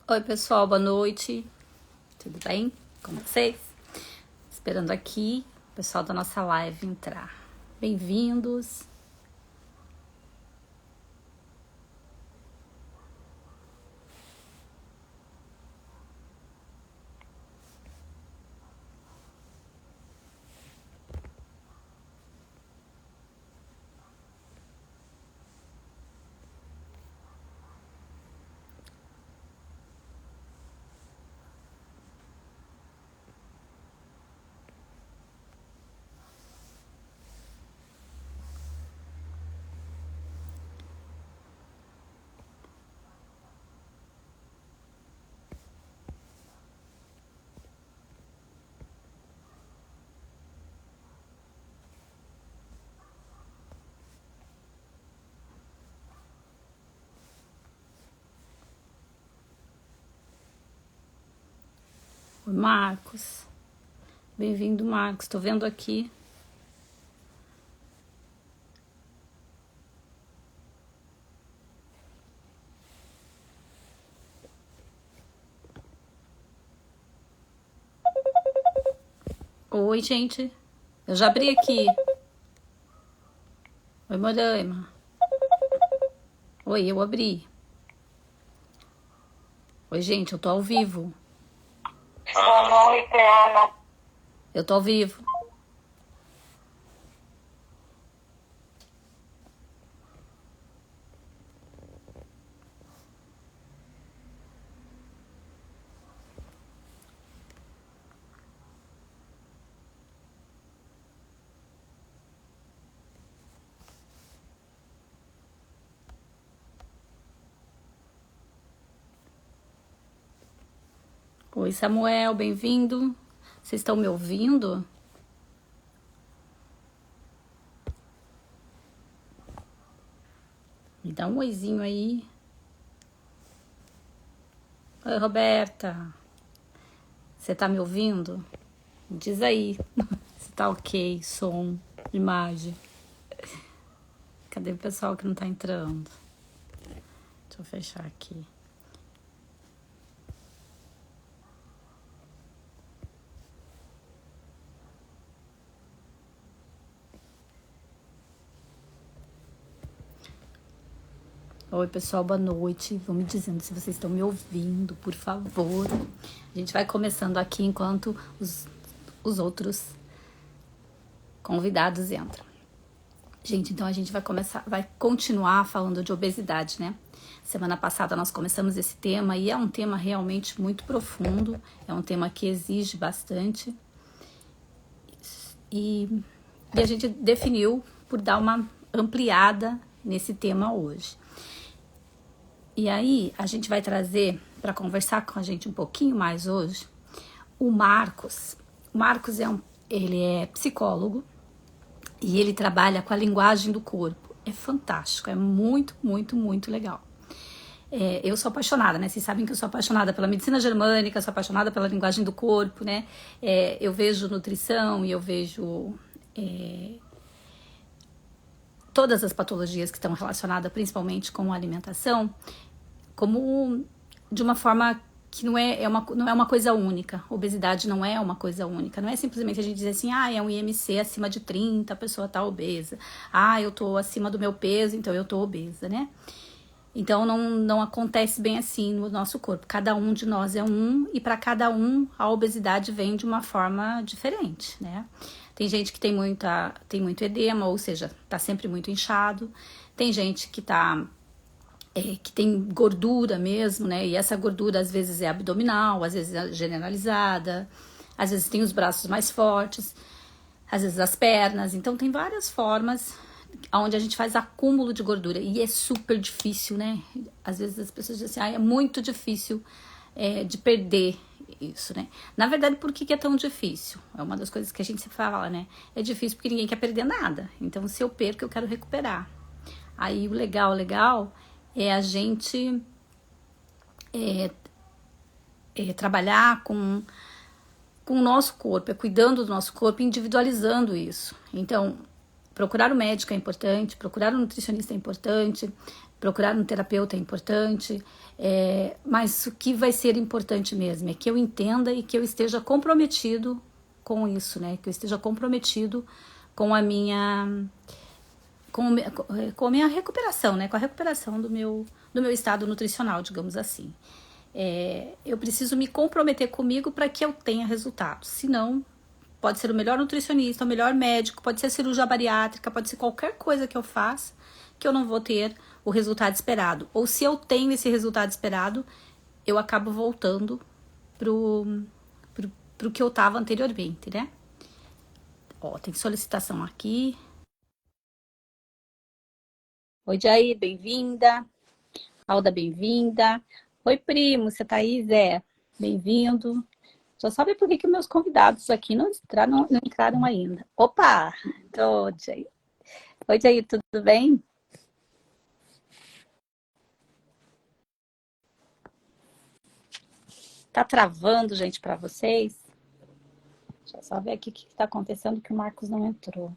Oi, pessoal, boa noite. Tudo bem com vocês? Esperando aqui o pessoal da nossa live entrar. Bem-vindos. Oi, Marcos. Bem-vindo, Marcos. Tô vendo aqui. Oi, gente. Eu já abri aqui. Oi, Moraima. Oi, eu abri. Oi, gente, eu tô ao vivo. Boa noite, Ana. Eu tô ao vivo. Oi, Samuel, bem-vindo. Vocês estão me ouvindo? Me dá um oizinho aí. Oi, Roberta. Você tá me ouvindo? Diz aí se tá ok, som, imagem. Cadê o pessoal que não tá entrando? Deixa eu fechar aqui. Oi, pessoal, boa noite. Vão me dizendo se vocês estão me ouvindo, por favor. A gente vai começando aqui enquanto os outros convidados entram. Gente, então a gente vai continuar falando de obesidade, né? Semana passada nós começamos esse tema e é um tema realmente muito profundo, é um tema que exige bastante. E a gente definiu por dar uma ampliada nesse tema hoje. E aí a gente vai trazer para conversar com a gente um pouquinho mais hoje o Marcos. O Marcos ele é psicólogo e ele trabalha com a linguagem do corpo. É fantástico, é muito, muito, muito legal. Eu sou apaixonada, né? Vocês sabem que eu sou apaixonada pela medicina germânica, sou apaixonada pela linguagem do corpo, né? Eu vejo nutrição e eu vejo todas as patologias que estão relacionadas principalmente com a alimentação como de uma forma que não é uma coisa única. Obesidade não é uma coisa única. Não é simplesmente a gente dizer assim, é um IMC acima de 30, a pessoa tá obesa. Eu tô acima do meu peso, então eu tô obesa, né? Então não acontece bem assim no nosso corpo. Cada um de nós é um e para cada um a obesidade vem de uma forma diferente, né? Tem gente que tem muito edema, ou seja, tá sempre muito inchado. Tem gente que que tem gordura mesmo, né? E essa gordura às vezes é abdominal, às vezes é generalizada, às vezes tem os braços mais fortes, às vezes as pernas. Então tem várias formas onde a gente faz acúmulo de gordura e é super difícil, né? Às vezes as pessoas dizem assim, é muito difícil de perder isso, né? Na verdade, por que é tão difícil? É uma das coisas que a gente sempre fala, né? É difícil porque ninguém quer perder nada. Então, se eu perco, eu quero recuperar. Aí o legal é a gente trabalhar com o nosso corpo, cuidando do nosso corpo, individualizando isso. Então, procurar um médico é importante, procurar um nutricionista é importante, procurar um terapeuta é importante, mas o que vai ser importante mesmo é que eu entenda e que eu esteja comprometido com isso, né? Que eu esteja comprometido com a minha com a minha recuperação, né? Com a recuperação do meu estado nutricional, digamos assim. Eu preciso me comprometer comigo para que eu tenha resultados. Senão, pode ser o melhor nutricionista, o melhor médico, pode ser cirurgia bariátrica, pode ser qualquer coisa que eu faça, que eu não vou ter o resultado esperado. Ou se eu tenho esse resultado esperado, eu acabo voltando pro que eu estava anteriormente, né? Ó, tem solicitação aqui. Oi, Jair, bem-vinda. Alda, bem-vinda. Oi, primo, você tá aí, Zé? Bem-vindo. Só sabe por que meus convidados aqui não entraram ainda. Opa! Tô, Jair. Oi, Jair, tudo bem? Tá travando, gente, para vocês? Deixa eu só ver aqui o que tá acontecendo que o Marcos não entrou.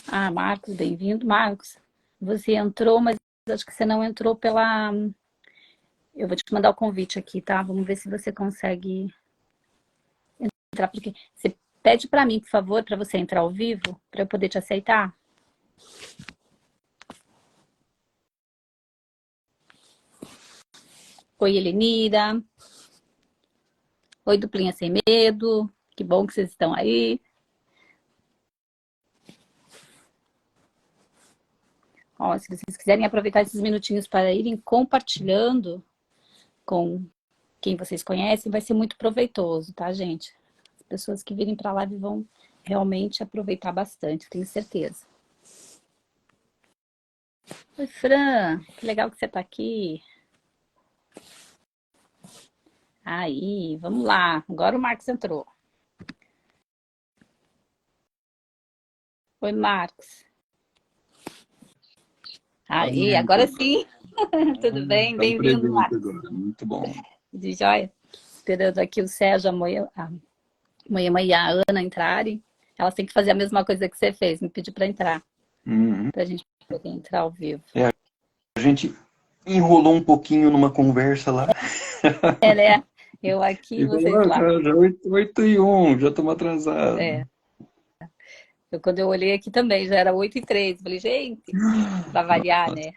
Ah, Marcos, bem-vindo. Marcos, você entrou, mas acho que você não entrou pela... Eu vou te mandar o convite aqui, tá? Vamos ver se você consegue entrar, porque você pede para mim, por favor, para você entrar ao vivo, para eu poder te aceitar. Oi, Helenira. Oi, Duplinha Sem Medo. Que bom que vocês estão aí. Ó, se vocês quiserem aproveitar esses minutinhos para irem compartilhando com quem vocês conhecem, vai ser muito proveitoso, tá, gente? As pessoas que virem para a live vão realmente aproveitar bastante, tenho certeza. Oi, Fran, que legal que você está aqui. Aí, vamos lá. Agora o Marcos entrou. Oi, Marcos. Aí, agora sim. Tudo bem? Bem-vindo, Marcos. Muito bom. De joia. Esperando aqui o Sérgio, a Moema e a Ana entrarem. Elas têm que fazer a mesma coisa que você fez, me pedir para entrar. Para a gente poder entrar ao vivo. A gente enrolou um pouquinho numa conversa lá. Né? Eu aqui, vocês lá. Já 8h01, já estamos atrasados. Quando eu olhei aqui também, já era 8h03. Falei, gente, para variar, né?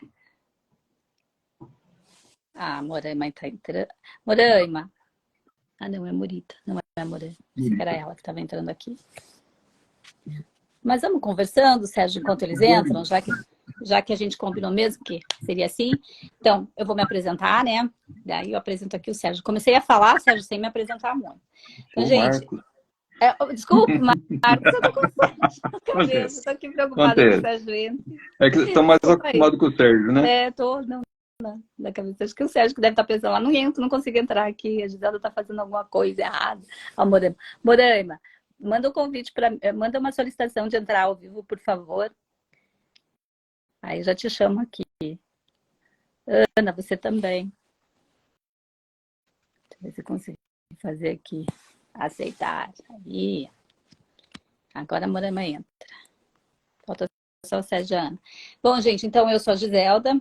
Ah, Moraima tá entrando. Moraima. Ah, não, é Morita. Não é Moraima. Era ela que estava entrando aqui. Mas vamos conversando, Sérgio, enquanto eles entram, já que a gente combinou mesmo que seria assim. Então, eu vou me apresentar, né? Daí eu apresento aqui o Sérgio. Comecei a falar, Sérgio, sem me apresentar muito. Então, gente... desculpa, Marcos, eu tô com cabeça. Estou aqui preocupada com o Sérgio entra. É que você está mais acostumado com o Sérgio, né? Tô... Não, da cabeça. Acho que o Sérgio que deve estar pensando lá, não entro, não consigo entrar aqui, a Gisela está fazendo alguma coisa errada. Ó, Moraima, manda um convite manda uma solicitação de entrar ao vivo, por favor. Aí já te chamo aqui. Ana, você também. Deixa eu ver se eu consigo fazer aqui. Aceitar. Aí. Agora a Moraima entra. Falta só o Sérgio e a Ana. Bom, gente, então eu sou a Giselda.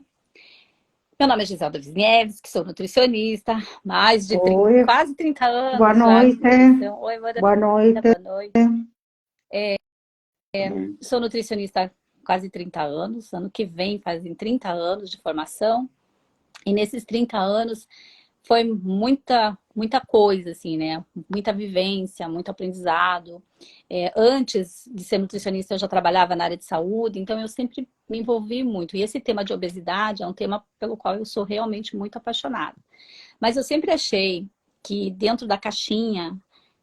Meu nome é Giselda Wisniewski, que sou nutricionista, mais de quase 30 anos. Boa noite. Então, oi, boa noite. Boa noite. Sou nutricionista há quase 30 anos. Ano que vem fazem 30 anos de formação. E nesses 30 anos foi muita coisa, assim, né? Muita vivência, muito aprendizado. Antes de ser nutricionista, eu já trabalhava na área de saúde, então eu sempre me envolvi muito. E esse tema de obesidade é um tema pelo qual eu sou realmente muito apaixonada. Mas eu sempre achei que dentro da caixinha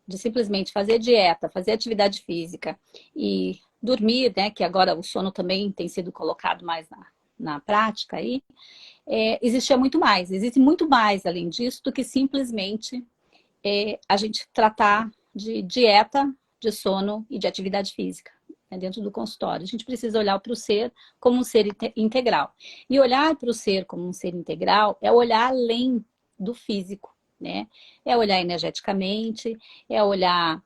de simplesmente fazer dieta, fazer atividade física e dormir, né, que agora o sono também tem sido colocado mais na prática aí, existia muito mais. Existe muito mais além disso do que simplesmente a gente tratar de dieta, de sono e de atividade física, né, dentro do consultório. A gente precisa olhar para o ser como um ser integral. E olhar para o ser como um ser integral é olhar além do físico, né? É olhar energeticamente, é olhar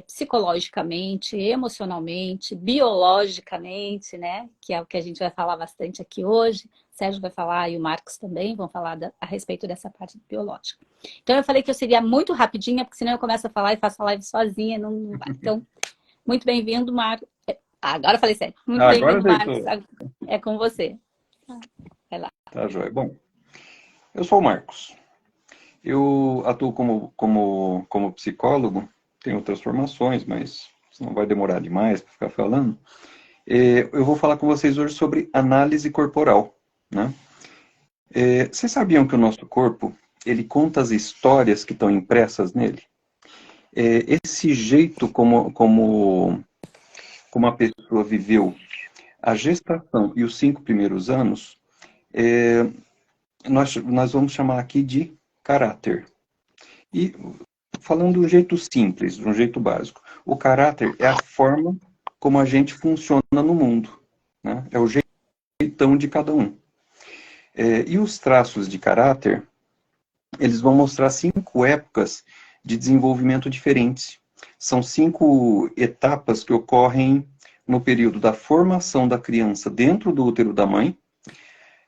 psicologicamente, emocionalmente, biologicamente, né? Que é o que a gente vai falar bastante aqui hoje. O Sérgio vai falar e o Marcos também vão falar a respeito dessa parte biológica. Então, eu falei que eu seria muito rapidinha, porque senão eu começo a falar e faço a live sozinha, não vai. Então, muito bem-vindo, Marcos. Agora eu falei sério. Muito Agora bem-vindo, Marcos. deitou. É com você. Vai lá. Tá, joia. Bom, eu sou o Marcos. Eu atuo como psicólogo, tenho outras formações, mas não vai demorar demais para ficar falando. Eu vou falar com vocês hoje sobre análise corporal, né? Vocês sabiam que o nosso corpo, ele conta as histórias que estão impressas nele? Esse jeito como a pessoa viveu a gestação e os 5 primeiros anos, nós vamos chamar aqui de caráter. E falando de um jeito simples, de um jeito básico, o caráter é a forma como a gente funciona no mundo, né? É o jeitão de cada um. E os traços de caráter, eles vão mostrar 5 épocas de desenvolvimento diferentes. São 5 etapas que ocorrem no período da formação da criança dentro do útero da mãe,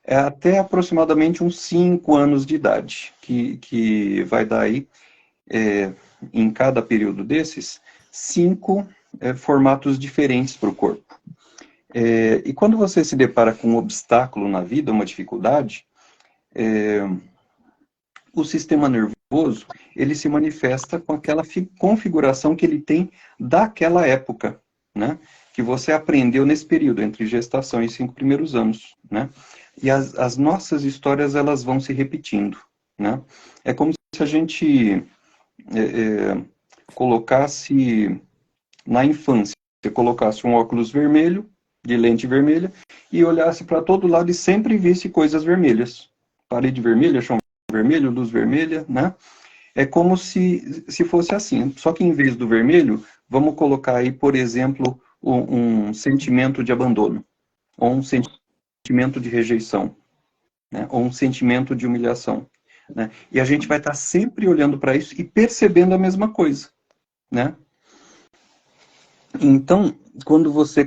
até aproximadamente uns 5 anos de idade, que vai dar aí, em cada período desses, 5 formatos diferentes para o corpo. E quando você se depara com um obstáculo na vida, uma dificuldade, o sistema nervoso, ele se manifesta com aquela configuração que ele tem daquela época, né? Que você aprendeu nesse período, entre gestação e 5 primeiros anos, né? E as nossas histórias, elas vão se repetindo, né? É como se a gente colocasse, na infância, você colocasse um óculos vermelho, de lente vermelha, e olhasse para todo lado e sempre visse coisas vermelhas. Parede vermelha, chão vermelho, luz vermelha, né? É como se fosse assim. Só que em vez do vermelho, vamos colocar aí, por exemplo, um sentimento de abandono, ou um sentimento de rejeição, né? Ou um sentimento de humilhação, né? E a gente vai estar sempre olhando para isso e percebendo a mesma coisa, né? Então, quando você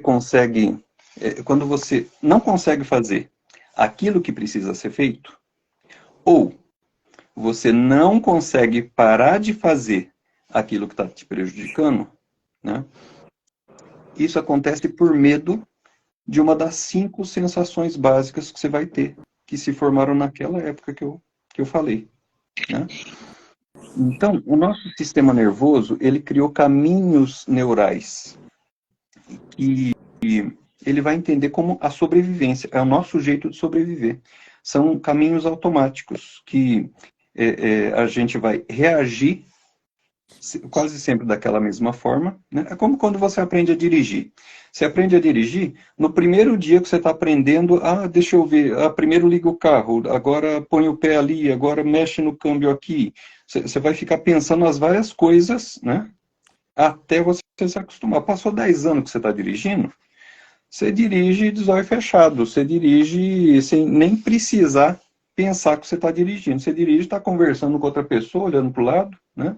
não consegue fazer aquilo que precisa ser feito, ou você não consegue parar de fazer aquilo que está te prejudicando, né? Isso acontece por medo de uma das 5 sensações básicas que você vai ter, que se formaram naquela época que eu falei, né? Então, o nosso sistema nervoso, ele criou caminhos neurais e ele vai entender como a sobrevivência, é o nosso jeito de sobreviver. São caminhos automáticos que a gente vai reagir quase sempre daquela mesma forma, né? É como quando você aprende a dirigir. Você aprende a dirigir, no primeiro dia que você está aprendendo, deixa eu ver, primeiro liga o carro, agora põe o pé ali, agora mexe no câmbio aqui. Você vai ficar pensando nas várias coisas, né? Até você se acostumar. Passou 10 anos que você está dirigindo, você dirige de olho fechado, você dirige sem nem precisar pensar que você está dirigindo. Você dirige, está conversando com outra pessoa, olhando para o lado, né?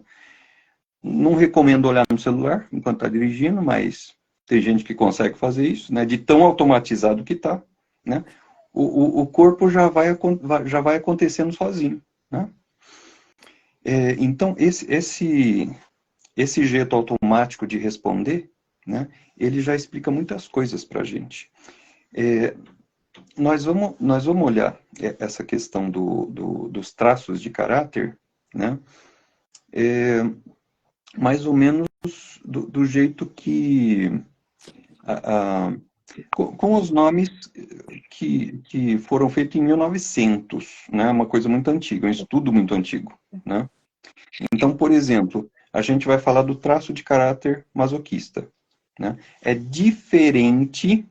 Não recomendo olhar no celular enquanto está dirigindo, mas tem gente que consegue fazer isso, né? De tão automatizado que está, né? O corpo já vai acontecendo sozinho, né? Então, esse jeito automático de responder, né? Ele já explica muitas coisas para a gente. Nós vamos olhar essa questão dos traços de caráter, né? Mais ou menos do jeito que com os nomes que foram feitos em 1900, né? Uma coisa muito antiga, um estudo muito antigo, né? Então, por exemplo, a gente vai falar do traço de caráter masoquista, né? É diferente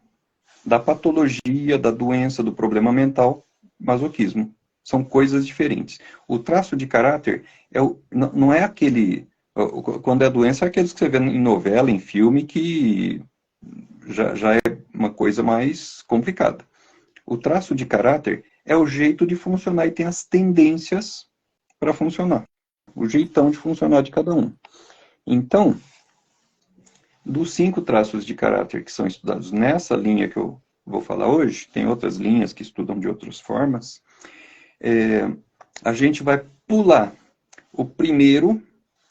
da patologia, da doença, do problema mental, masoquismo. São coisas diferentes. O traço de caráter não é aquele... Quando é doença, é aqueles que você vê em novela, em filme, que já é uma coisa mais complicada. O traço de caráter é o jeito de funcionar e tem as tendências para funcionar. O jeitão de funcionar de cada um. Então, dos 5 traços de caráter que são estudados nessa linha que eu vou falar hoje, tem outras linhas que estudam de outras formas, a gente vai pular o primeiro,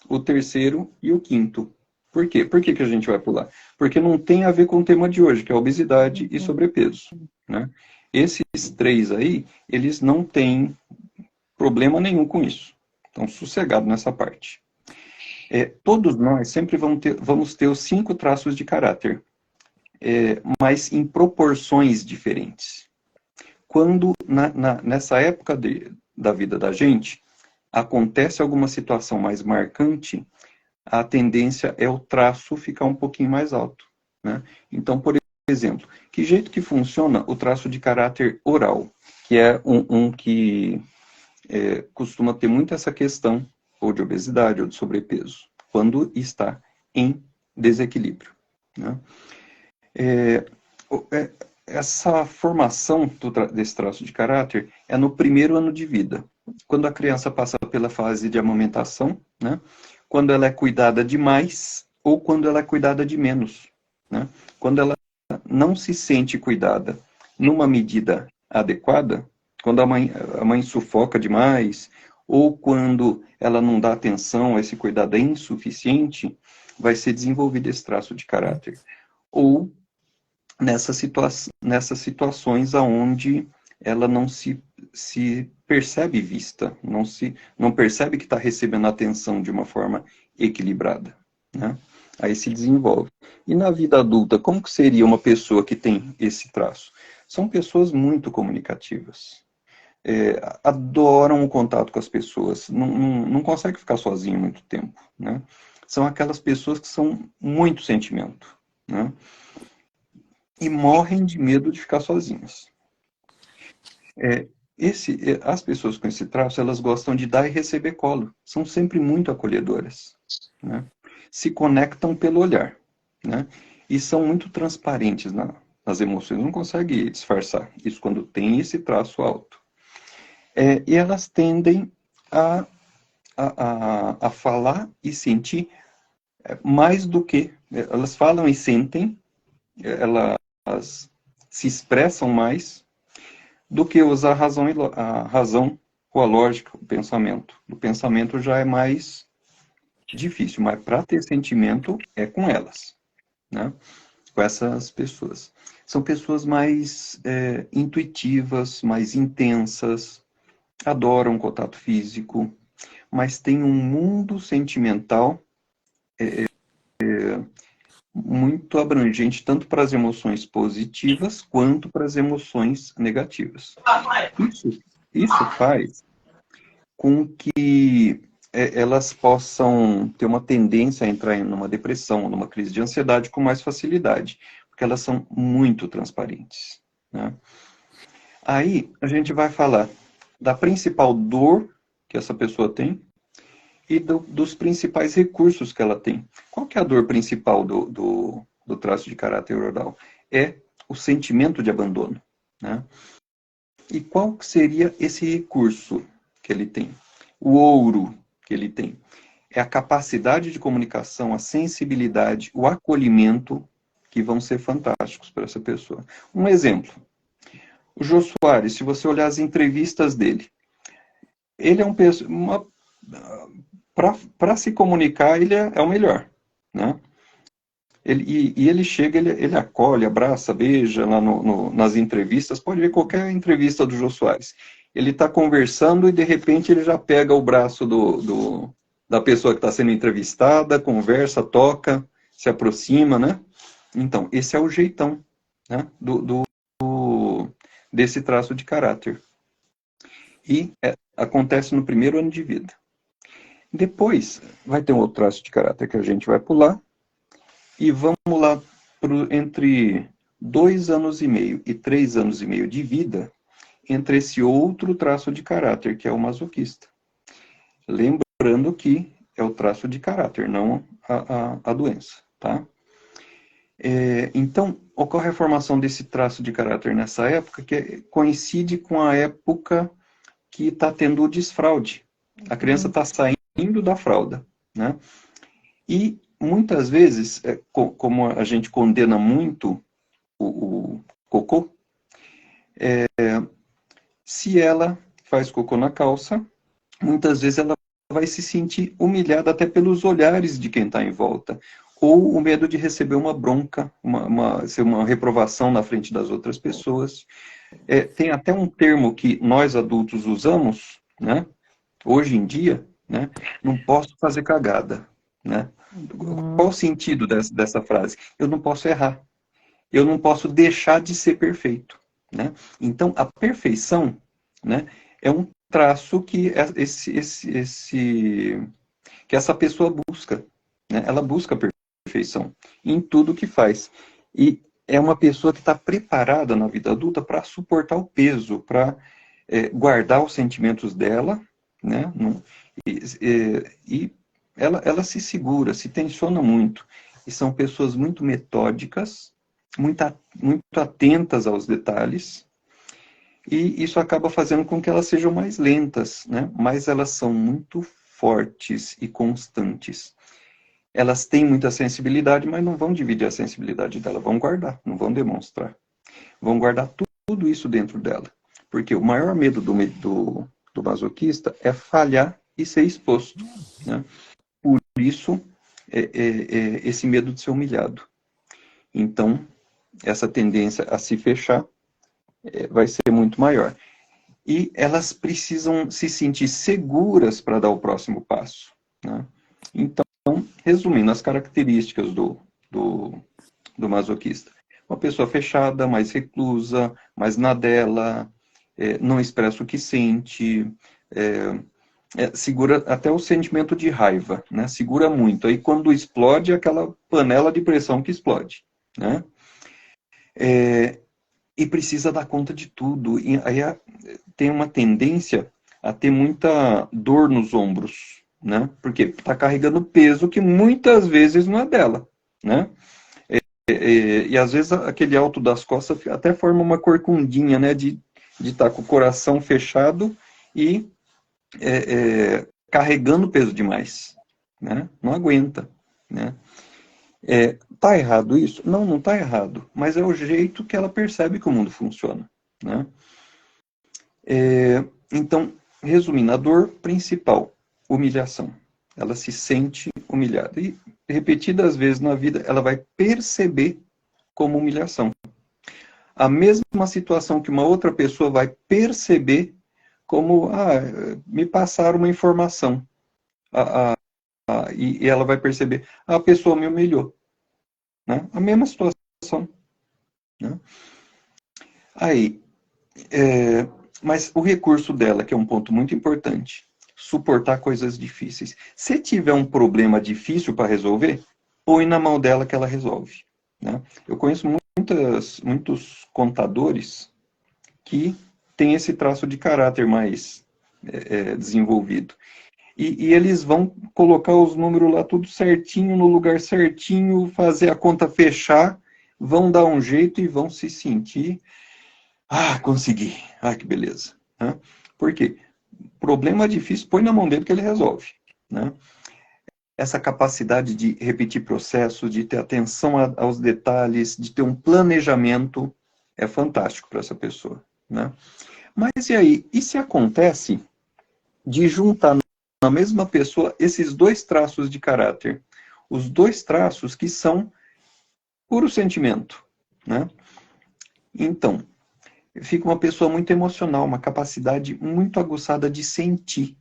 o terceiro e o quinto. Por quê? Por que a gente vai pular? Porque não tem a ver com o tema de hoje, que é obesidade e sobrepeso, né? Esses 3 aí, eles não têm problema nenhum com isso. Estão sossegados nessa parte. Todos nós sempre vamos ter os 5 traços de caráter, mas em proporções diferentes. Quando, nessa época da vida da gente, acontece alguma situação mais marcante, a tendência é o traço ficar um pouquinho mais alto, né? Então, por exemplo, que jeito que funciona o traço de caráter oral, que é um que costuma ter muito essa questão, ou de obesidade, ou de sobrepeso, quando está em desequilíbrio, né? Essa formação desse traço de caráter é no primeiro ano de vida, quando a criança passa pela fase de amamentação, né? Quando ela é cuidada demais ou quando ela é cuidada de menos, né? Quando ela não se sente cuidada numa medida adequada, quando a mãe sufoca demais, ou quando ela não dá atenção, esse cuidado é insuficiente, vai ser desenvolvido esse traço de caráter. Ou nessas situações onde ela não se percebe vista, não percebe que está recebendo atenção de uma forma equilibrada, né? Aí se desenvolve. E na vida adulta, como que seria uma pessoa que tem esse traço? São pessoas muito comunicativas. Adoram o contato com as pessoas, não consegue ficar sozinho muito tempo, né? São aquelas pessoas que são muito sentimento, né? E morrem de medo de ficar sozinhas. As pessoas com esse traço, elas gostam de dar e receber colo. São sempre muito acolhedoras, né? Se conectam pelo olhar, né? E são muito transparentes nas emoções. Não consegue disfarçar isso quando tem esse traço alto. E elas tendem a falar e sentir mais do que... Elas falam e sentem, elas se expressam mais do que usar a razão ou a lógica, o pensamento. O pensamento já é mais difícil, mas para ter sentimento é com elas, né? Com essas pessoas. São pessoas mais intuitivas, mais intensas, adoram contato físico, mas têm um mundo sentimental muito abrangente, tanto para as emoções positivas quanto para as emoções negativas. Isso faz com que elas possam ter uma tendência a entrar em uma depressão, numa crise de ansiedade com mais facilidade, porque elas são muito transparentes, né? Aí a gente vai falar da principal dor que essa pessoa tem e dos principais recursos que ela tem. Qual que é a dor principal do traço de caráter oral? É o sentimento de abandono, né? E qual que seria esse recurso que ele tem? O ouro que ele tem é a capacidade de comunicação, a sensibilidade, o acolhimento, que vão ser fantásticos para essa pessoa. Um exemplo, o Jô Soares, se você olhar as entrevistas dele, ele é para se comunicar, ele é o melhor, né? Ele chega, ele acolhe, abraça, beija lá nas entrevistas. Pode ver qualquer entrevista do Jô Soares. Ele está conversando e, de repente, ele já pega o braço da pessoa que está sendo entrevistada, conversa, toca, se aproxima, né? Então, esse é o jeitão, né? Desse traço de caráter. E acontece no primeiro ano de vida. Depois, vai ter um outro traço de caráter que a gente vai pular. E vamos lá entre 2 anos e meio e 3 anos e meio de vida, entre esse outro traço de caráter, que é o masoquista. Lembrando que é o traço de caráter, não a doença, tá? Então, ocorre a formação desse traço de caráter nessa época, que coincide com a época que está tendo o desfraude. A criança está saindo da fralda, né? E muitas vezes, como a gente condena muito o cocô, se ela faz cocô na calça, muitas vezes ela vai se sentir humilhada até pelos olhares de quem está em volta, ou o medo de receber uma bronca, uma reprovação na frente das outras pessoas. Tem até um termo que nós adultos usamos, né, hoje em dia, né, não posso fazer cagada, né? Qual o sentido dessa frase? Eu não posso errar. Eu não posso deixar de ser perfeito, né? Então, a perfeição, né, é um traço que que essa pessoa busca, né? Ela busca a perfeição em tudo que faz. E é uma pessoa que está preparada na vida adulta para suportar o peso, para guardar os sentimentos dela, né? E ela se segura, se tensiona muito. E são pessoas muito metódicas, muito atentas aos detalhes, e isso acaba fazendo com que elas sejam mais lentas, né? Mas elas são muito fortes e constantes. Elas têm muita sensibilidade, mas não vão dividir a sensibilidade dela, vão guardar, não vão demonstrar. Vão guardar tudo isso dentro dela. Porque o maior medo do masoquista é falhar e ser exposto, né? Por isso, esse medo de ser humilhado. Então, essa tendência a se fechar vai ser muito maior. E elas precisam se sentir seguras para dar o próximo passo, né? Então, resumindo as características do masoquista. Uma pessoa fechada, mais reclusa, mais na dela, não expressa o que sente, segura até o sentimento de raiva, né? Segura muito. Aí quando explode, é aquela panela de pressão que explode, né? E precisa dar conta de tudo. E aí tem uma tendência a ter muita dor nos ombros, né? Porque está carregando peso que muitas vezes não é dela, né? E às vezes aquele alto das costas até forma uma corcundinha, né? De estar com o coração fechado e carregando peso demais, né? Não aguenta, né? Tá errado isso? Não, não tá errado, mas é o jeito que ela percebe que o mundo funciona, né? Então, resumindo, a dor principal, humilhação. Ela se sente humilhada. E repetidas vezes na vida, ela vai perceber como humilhação. A mesma situação que uma outra pessoa vai perceber como, me passaram uma informação. E ela vai perceber, a pessoa me humilhou. Né? A mesma situação. Né? Aí, mas o recurso dela, que é um ponto muito importante, suportar coisas difíceis. Se tiver um problema difícil para resolver, põe na mão dela que ela resolve. Né? Eu conheço muitos contadores que têm esse traço de caráter mais desenvolvido. E eles vão colocar os números lá tudo certinho, no lugar certinho, fazer a conta fechar, vão dar um jeito e vão se sentir, consegui, que beleza. Né? Por quê? Problema difícil, põe na mão dele que ele resolve. Né? Essa capacidade de repetir processos, de ter atenção aos detalhes, de ter um planejamento, é fantástico para essa pessoa. Né? Mas e aí? E se acontece de juntar na mesma pessoa esses dois traços de caráter? Os dois traços que são puro sentimento. Né? Então, fica uma pessoa muito emocional, uma capacidade muito aguçada de sentir,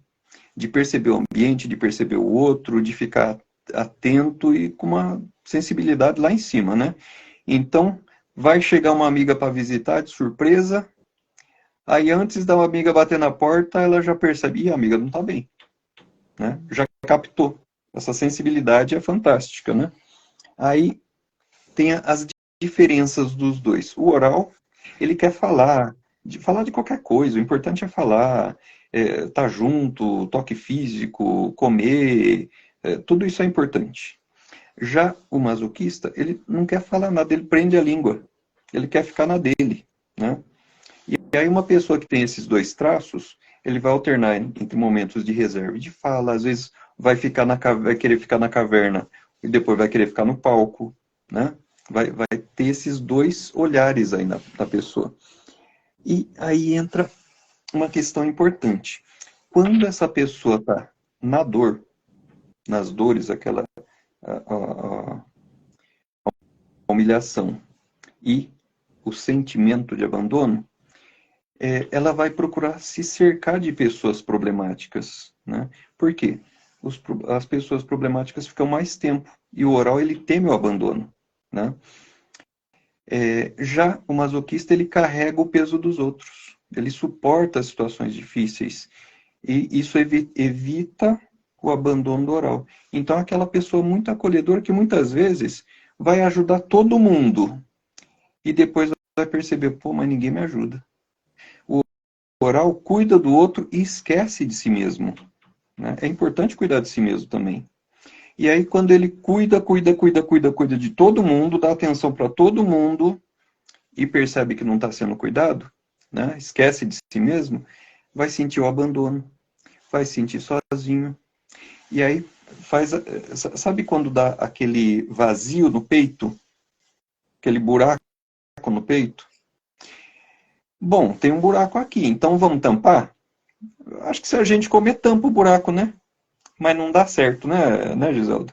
de perceber o ambiente, de perceber o outro, de ficar atento e com uma sensibilidade lá em cima, né? Então, vai chegar uma amiga para visitar de surpresa, aí antes da amiga bater na porta, ela já percebe, a amiga não está bem, né? Já captou. Essa sensibilidade é fantástica, né? Aí tem as diferenças dos dois. O oral, ele quer falar de qualquer coisa. O importante é falar, tá junto, toque físico, comer, tudo isso é importante. Já o masoquista, ele não quer falar nada, ele prende a língua. Ele quer ficar na dele, né? E aí uma pessoa que tem esses dois traços, ele vai alternar entre momentos de reserva e de fala, às vezes vai querer ficar na caverna e depois vai querer ficar no palco, né? Vai ter esses dois olhares aí na pessoa. E aí entra uma questão importante. Quando essa pessoa está na dor, nas dores, aquela a humilhação e o sentimento de abandono, ela vai procurar se cercar de pessoas problemáticas, né? Por quê? As pessoas problemáticas ficam mais tempo e o oral ele teme o abandono, né? Já o masoquista ele carrega o peso dos outros, ele suporta as situações difíceis e isso evita o abandono do oral. Então aquela pessoa muito acolhedora que muitas vezes vai ajudar todo mundo e depois vai perceber, pô, mas ninguém me ajuda. O oral cuida do outro e esquece de si mesmo, né? É importante cuidar de si mesmo também. E aí, quando ele cuida de todo mundo, dá atenção para todo mundo e percebe que não está sendo cuidado, né? Esquece de si mesmo, vai sentir o abandono, vai sentir sozinho. E aí, sabe quando dá aquele vazio no peito? Aquele buraco no peito? Bom, tem um buraco aqui, então vamos tampar? Acho que se a gente comer, tampa o buraco, né? Mas não dá certo, né, Giselda?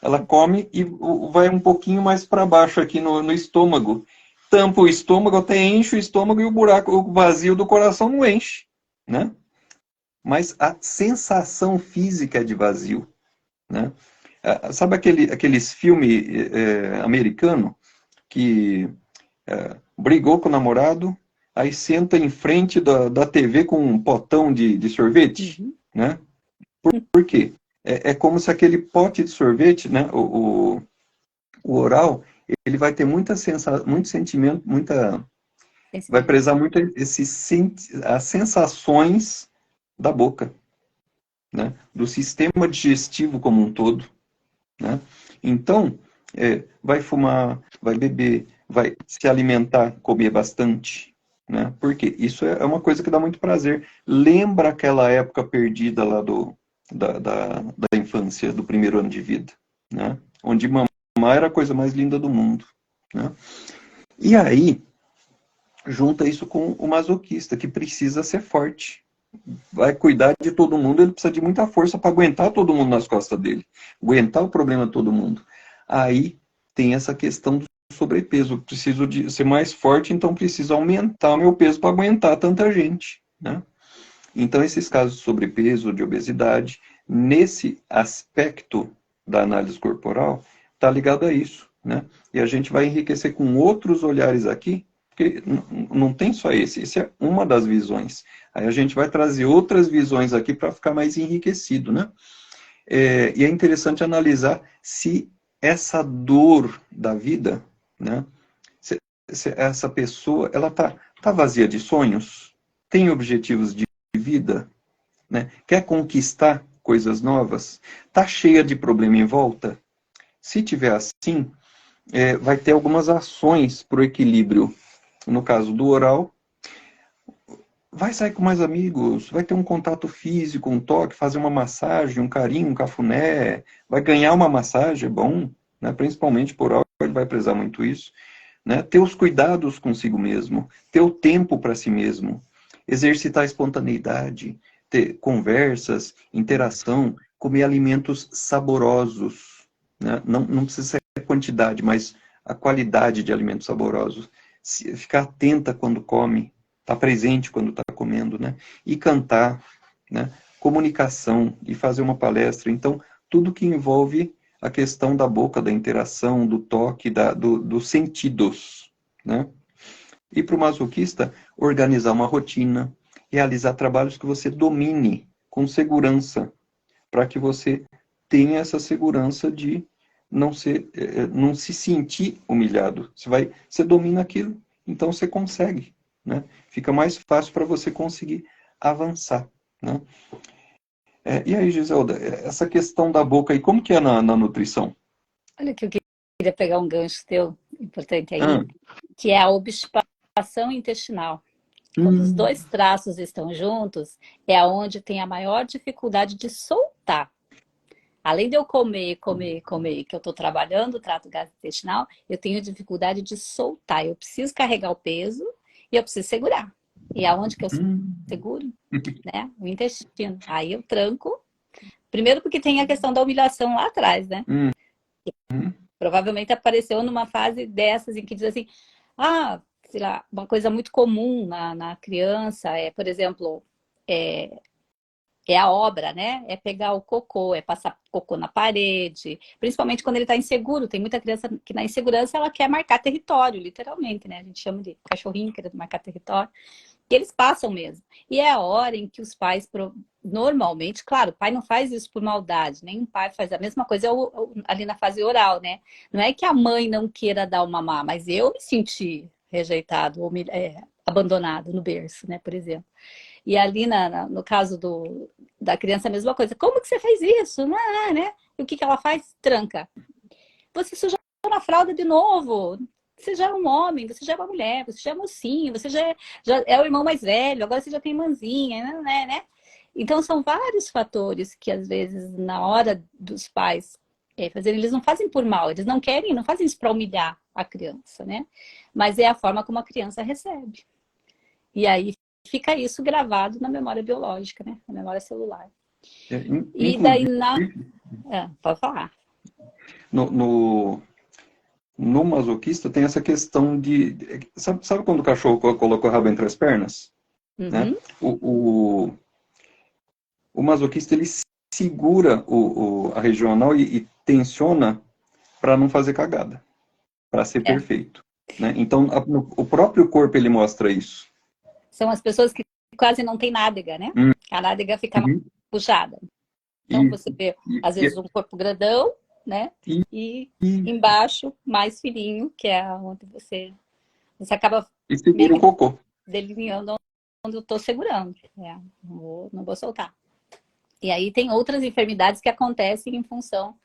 Ela come e vai um pouquinho mais para baixo aqui no estômago. Tampa o estômago, até enche o estômago e o vazio do coração não enche, né? Mas a sensação física é de vazio, né? Sabe aqueles filmes americanos que brigou com o namorado, aí senta em frente da TV com um potão de sorvete, né? Por quê? É como se aquele pote de sorvete, né, o oral, ele vai ter muito sentimento, vai prezar muito as sensações da boca, né, do sistema digestivo como um todo, né? Então, vai fumar, vai beber, vai se alimentar, comer bastante, né? Porque isso é uma coisa que dá muito prazer. Lembra aquela época perdida lá da infância, do primeiro ano de vida, né? Onde mamar era a coisa mais linda do mundo, né? E aí, junta isso com o masoquista, que precisa ser forte. Vai cuidar de todo mundo, ele precisa de muita força para aguentar todo mundo nas costas dele, aguentar o problema de todo mundo. Aí tem essa questão do sobrepeso. Preciso de ser mais forte, então preciso aumentar o meu peso para aguentar tanta gente, né? Então, esses casos de sobrepeso, de obesidade, nesse aspecto da análise corporal, está ligado a isso, né? E a gente vai enriquecer com outros olhares aqui, porque não tem só esse é uma das visões. Aí a gente vai trazer outras visões aqui para ficar mais enriquecido, né? E é interessante analisar se essa dor da vida, né? Se essa pessoa, ela tá vazia de sonhos, tem objetivos de vida, né? Quer conquistar coisas novas, tá cheia de problema em volta. Se tiver assim, vai ter algumas ações para o equilíbrio. No caso do oral, vai sair com mais amigos, vai ter um contato físico, um toque, fazer uma massagem, um carinho, um cafuné, vai ganhar uma massagem, é bom, né? Principalmente por oral, ele vai prezar muito isso, né? Ter os cuidados consigo mesmo, ter o tempo para si mesmo, exercitar a espontaneidade, ter conversas, interação, comer alimentos saborosos, né? Não precisa ser a quantidade, mas a qualidade de alimentos saborosos. Ficar atenta quando come, estar presente quando está comendo, né? E cantar, né? Comunicação, e fazer uma palestra. Então, tudo que envolve a questão da boca, da interação, do toque, dos sentidos, né? E para o masoquista, organizar uma rotina, realizar trabalhos que você domine com segurança, para que você tenha essa segurança de não se sentir humilhado. Você domina aquilo, então você consegue, né? Fica mais fácil para você conseguir avançar, né? E aí, Giselda, essa questão da boca aí, como que é na nutrição? Olha que eu queria pegar um gancho teu, importante aí, Ah, que é a obstipação intestinal. Quando os dois traços estão juntos, é onde tem a maior dificuldade de soltar. Além de eu comer, que eu estou trabalhando o trato gastrointestinal, eu tenho dificuldade de soltar. Eu preciso carregar o peso e eu preciso segurar. E aonde que eu seguro? Né? O intestino. Aí eu tranco. Primeiro porque tem a questão da humilhação lá atrás, né? Provavelmente apareceu numa fase dessas em que diz assim, sei lá, uma coisa muito comum na criança por exemplo, é a obra, né? É pegar o cocô, é passar cocô na parede, principalmente quando ele está inseguro. Tem muita criança que na insegurança ela quer marcar território, literalmente, né? A gente chama de cachorrinho querendo marcar território. E eles passam mesmo. E é a hora em que os pais, normalmente, claro, o pai não faz isso por maldade, nem o pai faz a mesma coisa ali na fase oral, né? Não é que a mãe não queira dar o mamar, mas eu me senti rejeitado, abandonado no berço, né, por exemplo. E ali, no caso da criança, a mesma coisa. Como que você fez isso? Não, né? E o que ela faz? Tranca. Você sujou na fralda de novo. Você já é um homem, você já é uma mulher, você já é mocinho, você já é o irmão mais velho, agora você já tem irmãzinha, né? Então, são vários fatores que, às vezes, na hora dos pais fazerem, eles não fazem por mal, eles não fazem isso para humilhar a criança, né? Mas é a forma como a criança recebe. E aí fica isso gravado na memória biológica, né? Na memória celular. E daí pode falar. No masoquista tem essa questão de... Sabe quando o cachorro coloca o rabo entre as pernas? Né? O masoquista, ele segura a região anal e tensiona para não fazer cagada, para ser perfeito. Né? Então, o próprio corpo, ele mostra isso. São as pessoas que quase não têm nádega, né? A nádega fica puxada. Então, você vê, às vezes, um corpo grandão, né? E embaixo, mais fininho, que é onde você acaba e segura o cocô. Delineando onde eu estou segurando. Não vou soltar. E aí tem outras enfermidades que acontecem em função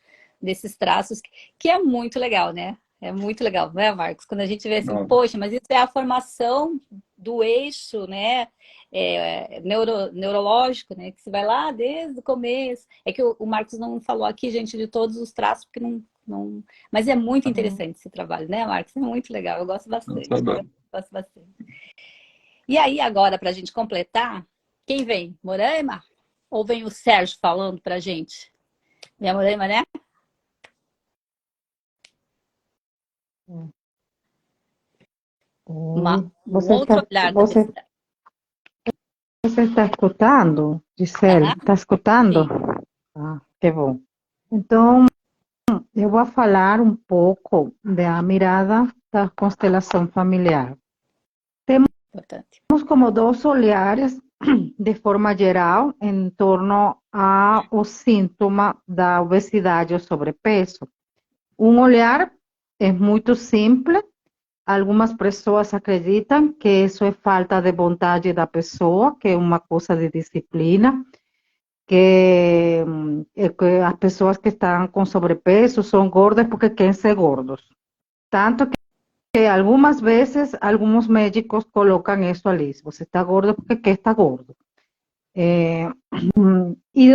desses traços, que é muito legal, né? É muito legal, né, Marcos? Quando a gente vê assim, poxa, mas isso é a formação do eixo, né? Neurológico, né? Que você vai lá desde o começo. É que o Marcos não falou aqui, gente, de todos os traços, porque não... Mas é muito interessante esse trabalho, né, Marcos? É muito legal, eu gosto bastante. Gosto bastante. E aí, agora, para a gente completar, quem vem? Moraima? Ou vem o Sérgio falando pra gente? Vem a Moraima, né? Você está escutando, Gisele? Está escutando? Que bom. Então, eu vou falar um pouco da mirada da constelação familiar. Temos como dois olhares, de forma geral, em torno ao síntoma da obesidade ou sobrepeso. Um olhar é muito simples. Algumas pessoas acreditam que isso é falta de vontade da pessoa, que é uma coisa de disciplina, que as pessoas que estão com sobrepeso são gordas porque querem ser gordos. Tanto que algumas vezes, alguns médicos colocam isso ali, você está gordo porque quer estar gordo. E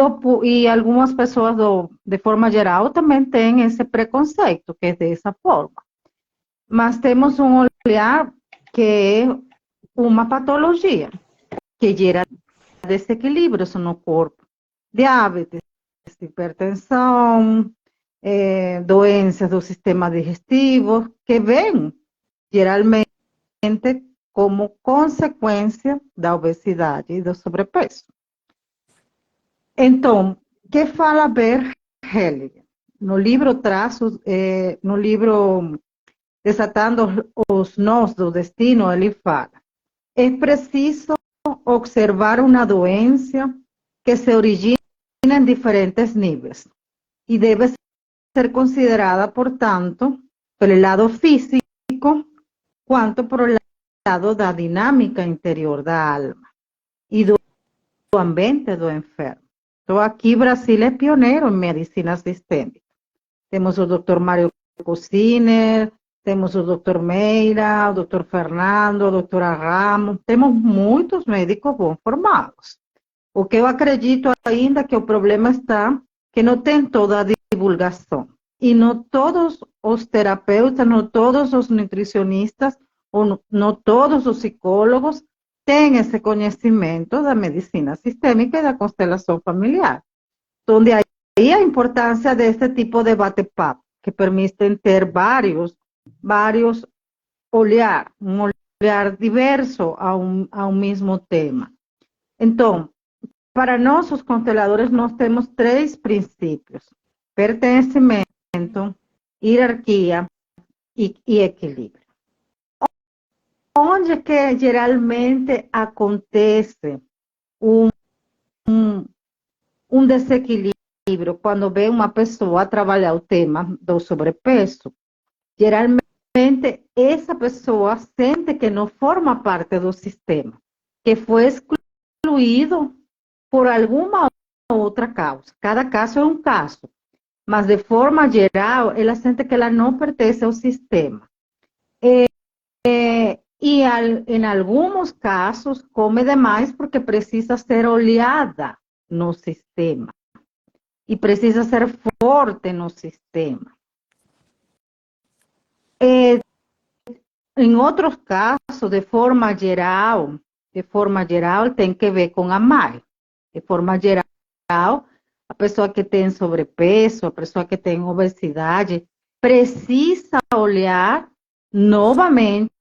algumas pessoas, de forma geral, também têm esse preconceito, que é dessa forma. Mas temos um olhar que é uma patologia, que gera desequilíbrios no corpo, diabetes, hipertensão, doenças do sistema digestivo, que vêm geralmente como consequência da obesidade e do sobrepeso. Então, o que fala Bert Hellinger? No livro no livro Desatando os Nós do Destino, ele fala: é preciso observar uma doença que se origina em diferentes níveis y debe ser considerada, por tanto, pelo lado físico, quanto por el lado da dinâmica interior da alma e do ambiente do enfermo. Então, aqui Brasil é pioneiro em medicina sistêmica. Temos o Dr. Mário Cosiner, temos o Dr. Meira, o Dr. Fernando, a doutora Ramos, temos muitos médicos bons formados. O que eu acredito ainda que o problema está que não tem toda a divulgação. E não todos os terapeutas, não todos os nutricionistas, ou não todos os psicólogos têm esse conhecimento da medicina sistêmica e da constelação familiar. Então, de aí a importância desse tipo de bate-papo, que permitem ter vários olhar, um olhar diverso a um mesmo tema. Então, para nós, os consteladores, nós temos 3 princípios: pertencimento, hierarquia e equilíbrio. Onde que geralmente acontece um desequilíbrio quando vem uma pessoa trabalhar o tema do sobrepeso? Geralmente, essa pessoa sente que não forma parte do sistema, que foi excluído por alguma outra causa. Cada caso é um caso, mas de forma geral, ela sente que ela não pertence ao sistema. E em alguns casos, come demais porque precisa ser olhada no sistema e precisa ser forte no sistema. Em outros casos, de forma geral, tem que ver com a mãe. De forma geral, a pessoa que tem sobrepeso, a pessoa que tem obesidade, precisa olhar novamente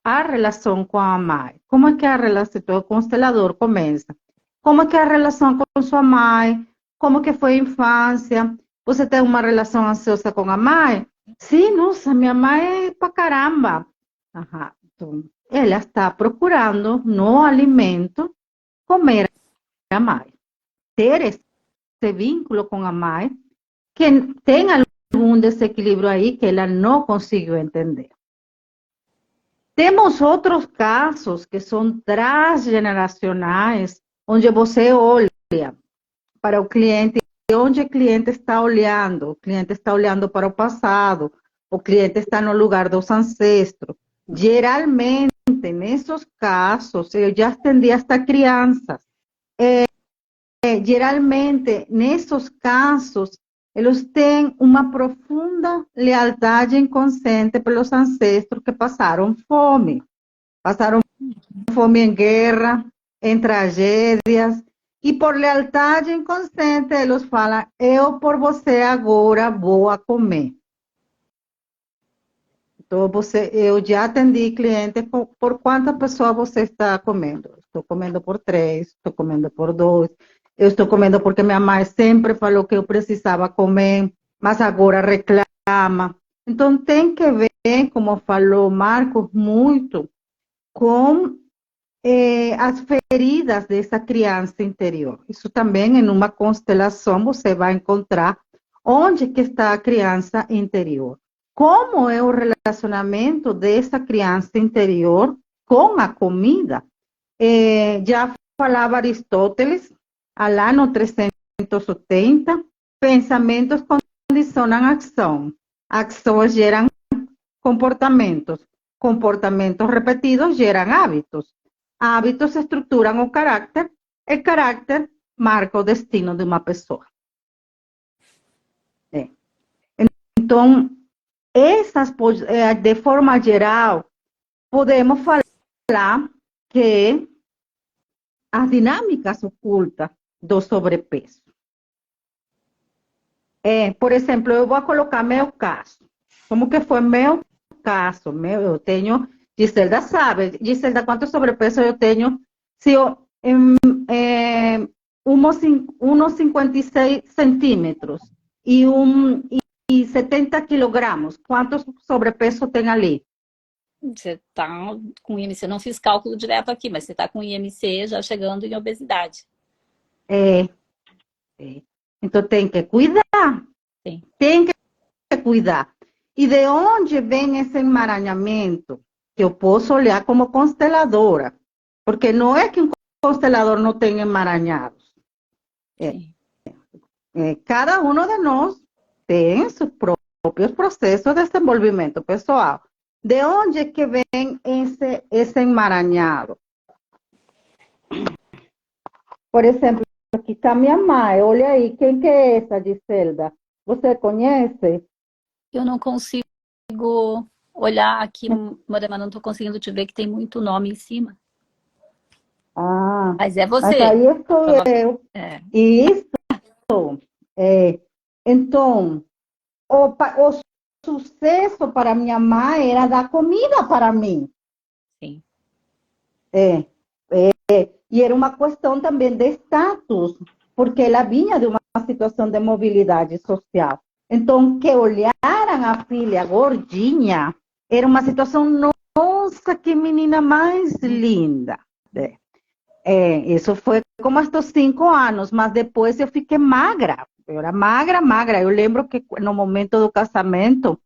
a relação com a mãe. Como é que a relação, o constelador começa? Como é que é a relação com sua mãe? Como que foi a infância? Você tem uma relação ansiosa com a mãe? Sim, nossa, minha mãe é pra caramba. Então, ela está procurando no alimento comer a mãe. Ter esse vínculo com a mãe, que tem algum desequilíbrio aí que ela não conseguiu entender. Temos outros casos que são transgeneracionais, onde você olha para o cliente, onde o cliente está olhando. O cliente está olhando para o passado, o cliente está no lugar dos ancestros. Geralmente, nesses casos, eu já atendi hasta crianças. Geralmente, nesses casos, eles têm uma profunda lealdade inconsciente pelos ancestros que passaram fome. Passaram fome em guerra, em tragédias, e por lealdade inconsciente, eles falam: eu por você agora vou a comer. Então, eu já atendi cliente por quantas pessoas você está comendo. Estou comendo por 3, estou comendo por 2. Eu estou comendo porque minha mãe sempre falou que eu precisava comer, mas agora reclama. Então, tem que ver, como falou Marcos, muito com as feridas dessa criança interior. Isso também, em uma constelação, você vai encontrar onde que está a criança interior. Como é o relacionamento dessa criança interior com a comida? Já falava Aristóteles, lá no 380, pensamentos condicionam a ação. Ações geram comportamentos. Comportamentos repetidos geram hábitos. Hábitos estruturam o caráter marca o destino de uma pessoa. Então, de forma geral, podemos falar que as dinâmicas ocultas do sobrepeso. Por exemplo, eu vou colocar meu caso. Como que foi meu caso? Eu tenho, Giselda sabe, Giselda, quanto sobrepeso eu tenho? Se eu, 1,56 centímetros e 70 quilogramos, quanto sobrepeso tem ali? Você está com IMC, não fiz cálculo direto aqui, mas você está com IMC já chegando em obesidade. Então tem que cuidar, Sim. Tem que cuidar. E de onde vem esse emaranhamento? Que eu posso olhar como consteladora. Porque não é que um constelador não tenha emaranhados. Cada um de nós tem seus próprios processos de desenvolvimento pessoal. De onde é que vem esse emaranhado? Por exemplo, aqui está minha mãe. Olha aí, quem que é essa, Giselda? Você conhece? Eu não consigo olhar aqui, Morena, não estou conseguindo te ver que tem muito nome em cima. Ah, Mas é mas você. aí sou eu. É. Isso. Então, o sucesso para minha mãe era dar comida para mim. Sim. E era uma questão também de status, porque ela vinha de uma situação de mobilidade social. Então, que olharam a filha gordinha, era uma situação, nossa, que menina mais linda. Isso foi como aos 5 anos, mas depois eu fiquei magra. Eu era magra, magra. Eu lembro que no momento do casamento,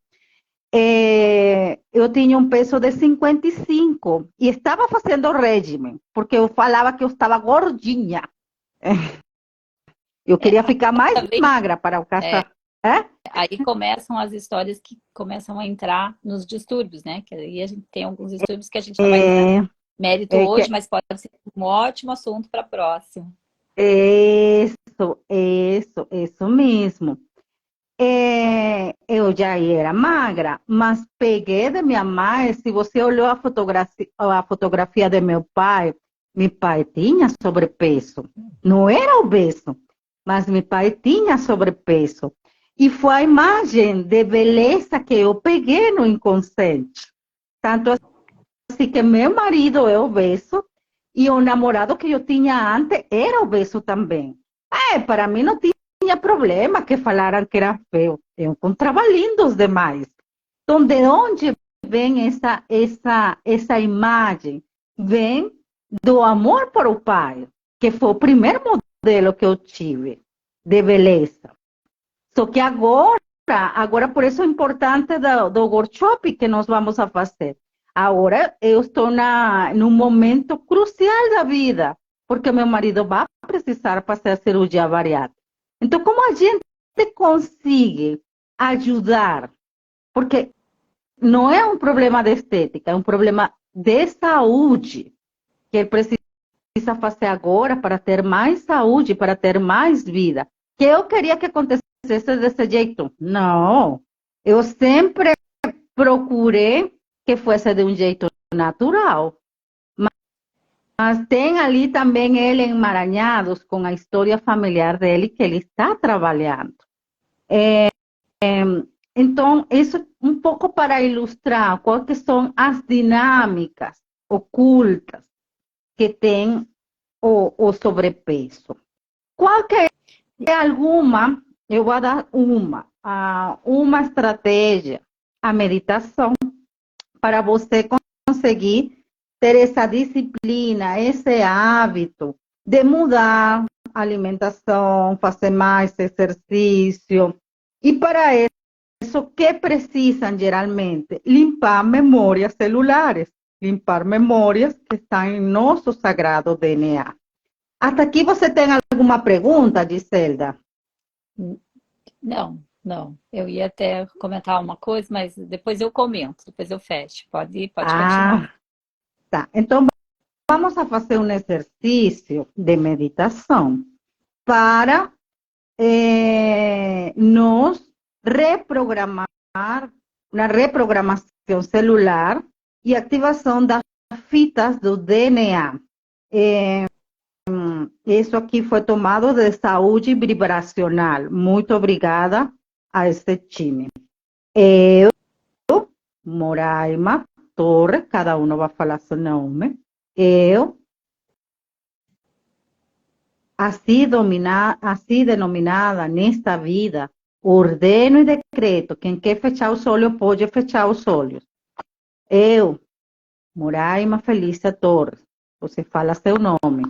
eu tinha um peso de 55 e estava fazendo regime, porque eu falava que eu estava gordinha. Eu queria ficar mais magra para o casamento. Aí começam as histórias que começam a entrar nos distúrbios, né? Que aí a gente tem alguns distúrbios que a gente não vai entrar mérito hoje, mas pode ser um ótimo assunto para próximo. Isso mesmo. Eu já era magra, mas peguei de minha mãe. Se você olhou a fotografia de meu pai tinha sobrepeso. Não era obeso, mas meu pai tinha sobrepeso. E foi a imagem de beleza que eu peguei no inconsciente. Tanto assim que meu marido é obeso e o namorado que eu tinha antes era obeso também. Para mim não tinha problema que falaram que era feio. Eu encontrava lindos demais. Então, de onde vem essa imagem? Vem do amor para o pai, que foi o primeiro modelo que eu tive de beleza. Só que agora por isso é importante do workshop que nós vamos a fazer. Agora eu estou num momento crucial da vida, porque meu marido vai precisar fazer a cirurgia bariátrica. Então, como a gente consegue ajudar? Porque não é um problema de estética, é um problema de saúde que ele precisa fazer agora para ter mais saúde, para ter mais vida. Que eu queria que acontecesse desse jeito. Não. Eu sempre procurei que fosse de um jeito natural. Mas tem ali também ele emaranhados com a história familiar dele que ele está trabalhando. Então, isso um pouco para ilustrar quais são as dinâmicas ocultas que tem o sobrepeso. Qual que é alguma? Eu vou dar uma estratégia, a meditação, para você conseguir ter essa disciplina, esse hábito de mudar a alimentação, fazer mais exercício. E para isso, o que precisam geralmente? Limpar memórias celulares, limpar memórias que estão em nosso sagrado DNA. Até aqui você tem alguma pergunta, Giselda? Não. Eu ia até comentar uma coisa, mas depois eu comento, depois eu fecho. Pode continuar. Tá. Então, vamos a fazer um exercício de meditação para nos reprogramar, uma reprogramação celular e ativação das fitas do DNA. Isso aqui foi tomado de saúde vibracional. Muito obrigada a este time. Eu, Moraima Torres, cada um vai falar seu nome. Eu, assim denominada nesta vida, ordeno e decreto. Quem quer fechar os olhos, pode fechar os olhos. Eu, Moraima Felícia Torres, você fala seu nome.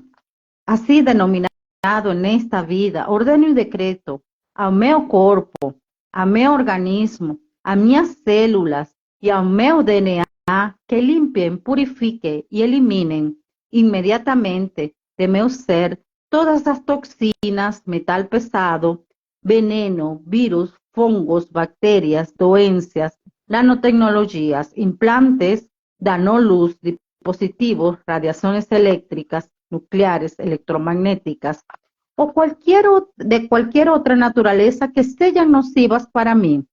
Assim denominado nesta vida, ordeno e decreto ao meu corpo a meu organismo, a minhas células e ao meu DNA que limpiem, purifiquem e eliminem imediatamente de meu ser todas as toxinas, metal pesado, veneno, vírus, fungos, bacterias, doenças, nanotecnologías, implantes, danoluz, dispositivos, radiaciones eléctricas, nucleares, electromagnéticas o de cualquier otra naturaleza que sean nocivas para mí,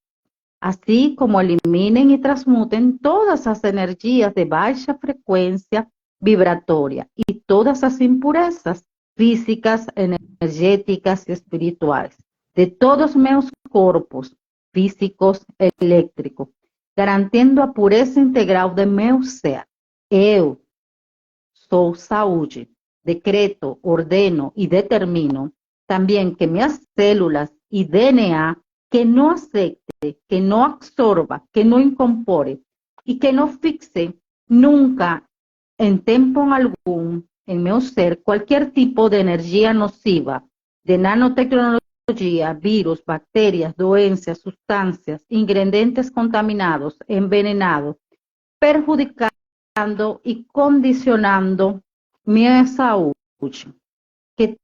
así como eliminen y transmuten todas las energías de baja frecuencia vibratoria y todas las impurezas físicas, energéticas y espirituales de todos meus corpos físicos e eléctricos, garantindo a pureza integral de meu ser. Eu sou saúde. Decreto, ordeno y determino también que mis células y DNA que no acepte, que no absorba, que no incorpore y que no fixe nunca en tiempo algún en mi ser cualquier tipo de energía nociva, de nanotecnología, virus, bacterias, doenças, sustancias, ingredientes contaminados, envenenados, perjudicando y condicionando mi salud. Que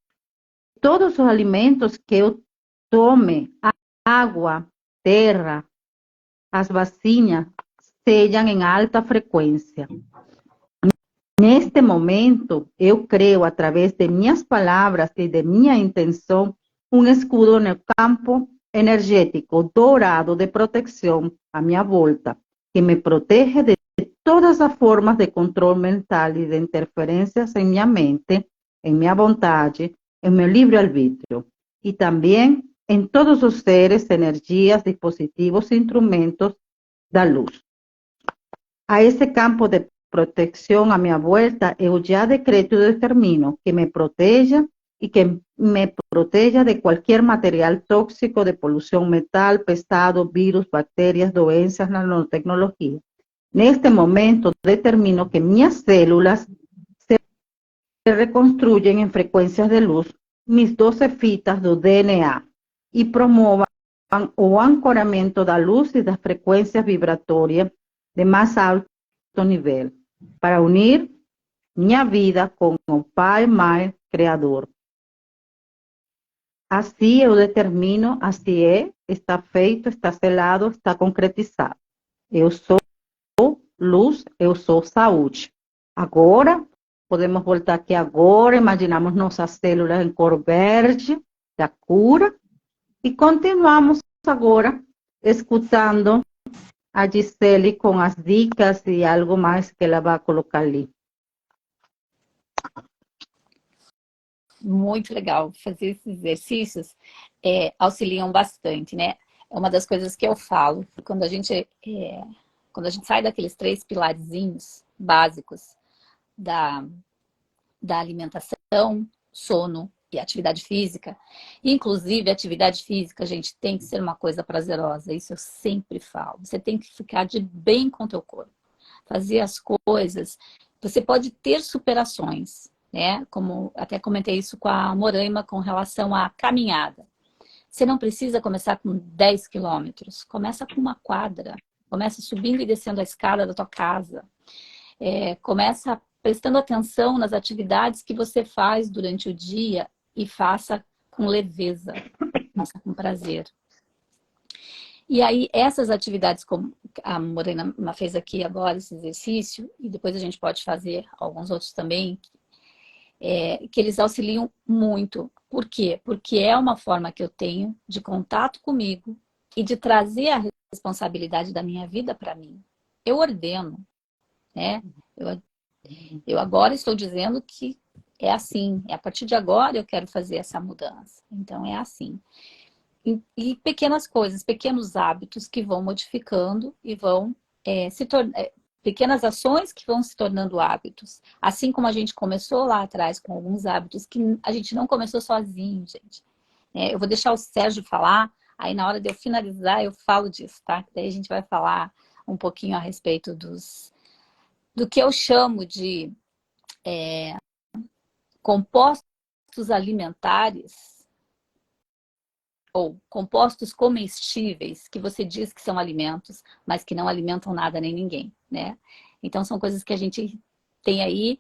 todos os alimentos que eu tome, água, terra, as vacinas, sejam em alta frequência. Neste momento, eu creo, através de minhas palavras e de minha intenção, um escudo no campo energético dourado de proteção à minha volta, que me protege de todas as formas de controle mental e de interferências em minha mente, em minha vontade, em meu livre-arbítrio, e também em todos os seres, energias, dispositivos e instrumentos da luz. A esse campo de proteção à minha volta, eu já decreto e determino que me proteja e que me proteja de qualquer material tóxico de poluição metal, pesado, vírus, bactérias, doenças, nanotecnologia. Neste momento, determino que minhas células se reconstruyen en frecuencias de luz, mis 12 fitas do DNA, y promovan o ancoramiento da luz y das frecuencias vibratorias de más alto nivel, para unir minha vida com o Pai, Mãe, Criador. Assim eu determino, assim é, está feito, está selado, está concretizado. Eu sou luz, eu sou saúde. Agora, podemos voltar aqui agora, imaginamos nossas células em cor verde, da cura, e continuamos agora escutando a Gisele com as dicas e algo mais que ela vai colocar ali. Muito legal. Fazer esses exercícios auxiliam bastante, né? É uma das coisas que eu falo. Quando a gente sai daqueles 3 pilarzinhos básicos da alimentação, sono e atividade física, inclusive atividade física, gente, tem que ser uma coisa prazerosa. Isso eu sempre falo. Você tem que ficar de bem com o teu corpo. Fazer as coisas. Você pode ter superações, né? Como até comentei isso com a Moraima com relação à caminhada. Você não precisa começar com 10 quilômetros. Começa com uma quadra. Começa subindo e descendo a escada da tua casa. Começa prestando atenção nas atividades que você faz durante o dia e faça com leveza, faça com prazer. E aí, essas atividades, como a Morena fez aqui agora, esse exercício, e depois a gente pode fazer alguns outros também, que eles auxiliam muito. Por quê? Porque é uma forma que eu tenho de contato comigo e de trazer a responsabilidade da minha vida para mim. Eu ordeno, né? Eu agora estou dizendo que é assim. A partir de agora eu quero fazer essa mudança. Então é assim. E pequenas coisas, pequenos hábitos que vão modificando e vão se tornar... pequenas ações que vão se tornando hábitos. Assim como a gente começou lá atrás com alguns hábitos que a gente não começou sozinho, gente. Eu vou deixar o Sérgio falar, aí na hora de eu finalizar eu falo disso, tá? Daí a gente vai falar um pouquinho a respeito do que eu chamo de compostos alimentares ou compostos comestíveis, que você diz que são alimentos, mas que não alimentam nada nem ninguém, né? Então, são coisas que a gente tem aí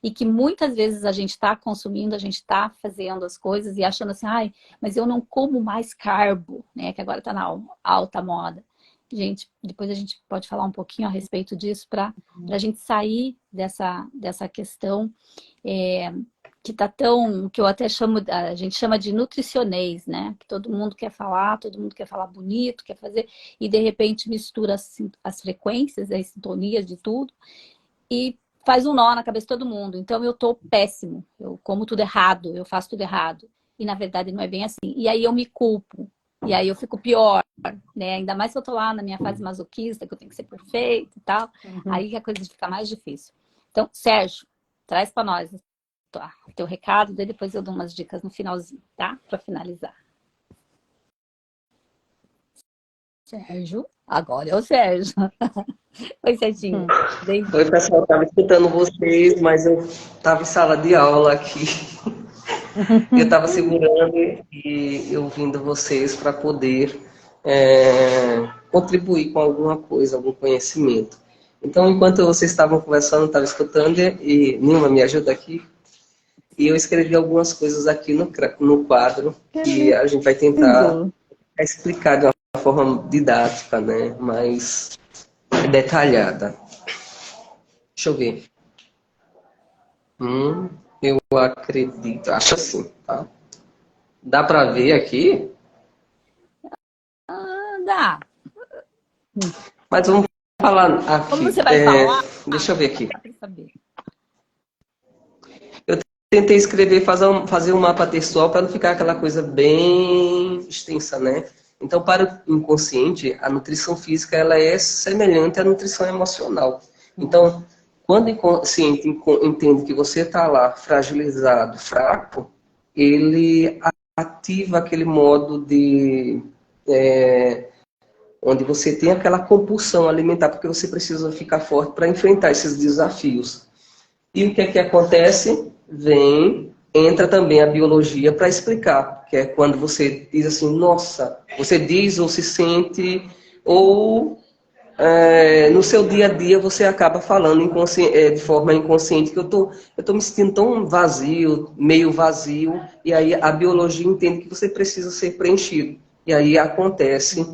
e que muitas vezes a gente está consumindo, a gente está fazendo as coisas e achando assim, ai, mas eu não como mais carbo, né? Que agora está na alta moda. Gente, depois a gente pode falar um pouquinho a respeito disso para a gente sair dessa questão que tá tão, que eu até chamo, a gente chama de nutricionês, né? Que todo mundo quer falar bonito, quer fazer, e de repente mistura as frequências, as sintonias de tudo, e faz um nó na cabeça de todo mundo. Então eu tô péssimo, eu como tudo errado, eu faço tudo errado. E na verdade não é bem assim. E aí eu me culpo, e aí eu fico pior, né? Ainda mais se eu tô lá na minha fase masoquista, que eu tenho que ser perfeita e tal, aí que a coisa fica mais difícil. Então, Sérgio, traz para nós teu recado, daí depois eu dou umas dicas no finalzinho, tá? Para finalizar. Sérgio, agora é o Sérgio. Oi, Serginho. Oi, pessoal, estava escutando vocês, mas eu estava em sala de aula aqui. Eu estava segurando e ouvindo vocês para poder contribuir com alguma coisa, algum conhecimento. Então, enquanto vocês estavam conversando, eu estava escutando e Nilma me ajuda aqui. E eu escrevi algumas coisas aqui no quadro que a gente vai tentar explicar de uma forma didática, né? Mais detalhada. Deixa eu ver. Eu acredito. Acho assim, tá? Dá para ver aqui? Dá. Mas vamos falar aqui. Como você vai falar? Deixa eu ver aqui. Dá pra saber. Tentei escrever, fazer um mapa textual para não ficar aquela coisa bem extensa, né? Então, para o inconsciente, a nutrição física ela é semelhante à nutrição emocional. Então, quando o inconsciente entende que você está lá fragilizado, fraco, ele ativa aquele modo de onde você tem aquela compulsão alimentar, porque você precisa ficar forte para enfrentar esses desafios. E o que é que acontece? Entra também a biologia para explicar, que é quando você diz assim, nossa, você diz ou se sente, ou no seu dia a dia você acaba falando de forma inconsciente que eu tô me sentindo tão vazio, meio vazio, e aí a biologia entende que você precisa ser preenchido. E aí acontece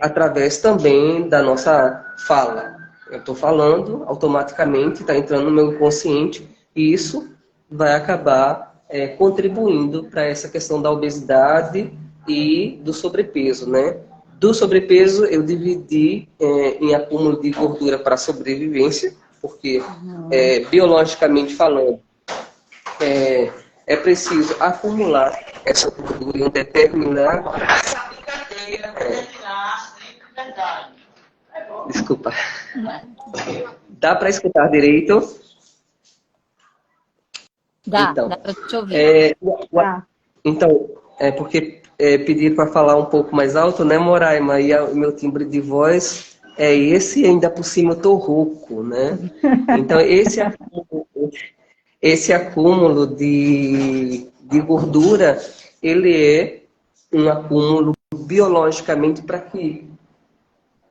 através também da nossa fala. Eu estou falando, automaticamente está entrando no meu inconsciente, e isso vai acabar contribuindo para essa questão da obesidade e do sobrepeso, né? Do sobrepeso eu dividi em acúmulo de gordura para sobrevivência, porque biologicamente falando, é preciso acumular essa gordura em um determinado... Desculpa. Dá para escutar direito? Dá para te ouvir. Então, porque pediram para falar um pouco mais alto, né, Moraima? E o meu timbre de voz é esse, e ainda por cima eu tô rouco, né? Então, esse acúmulo de gordura, ele é um acúmulo biologicamente para que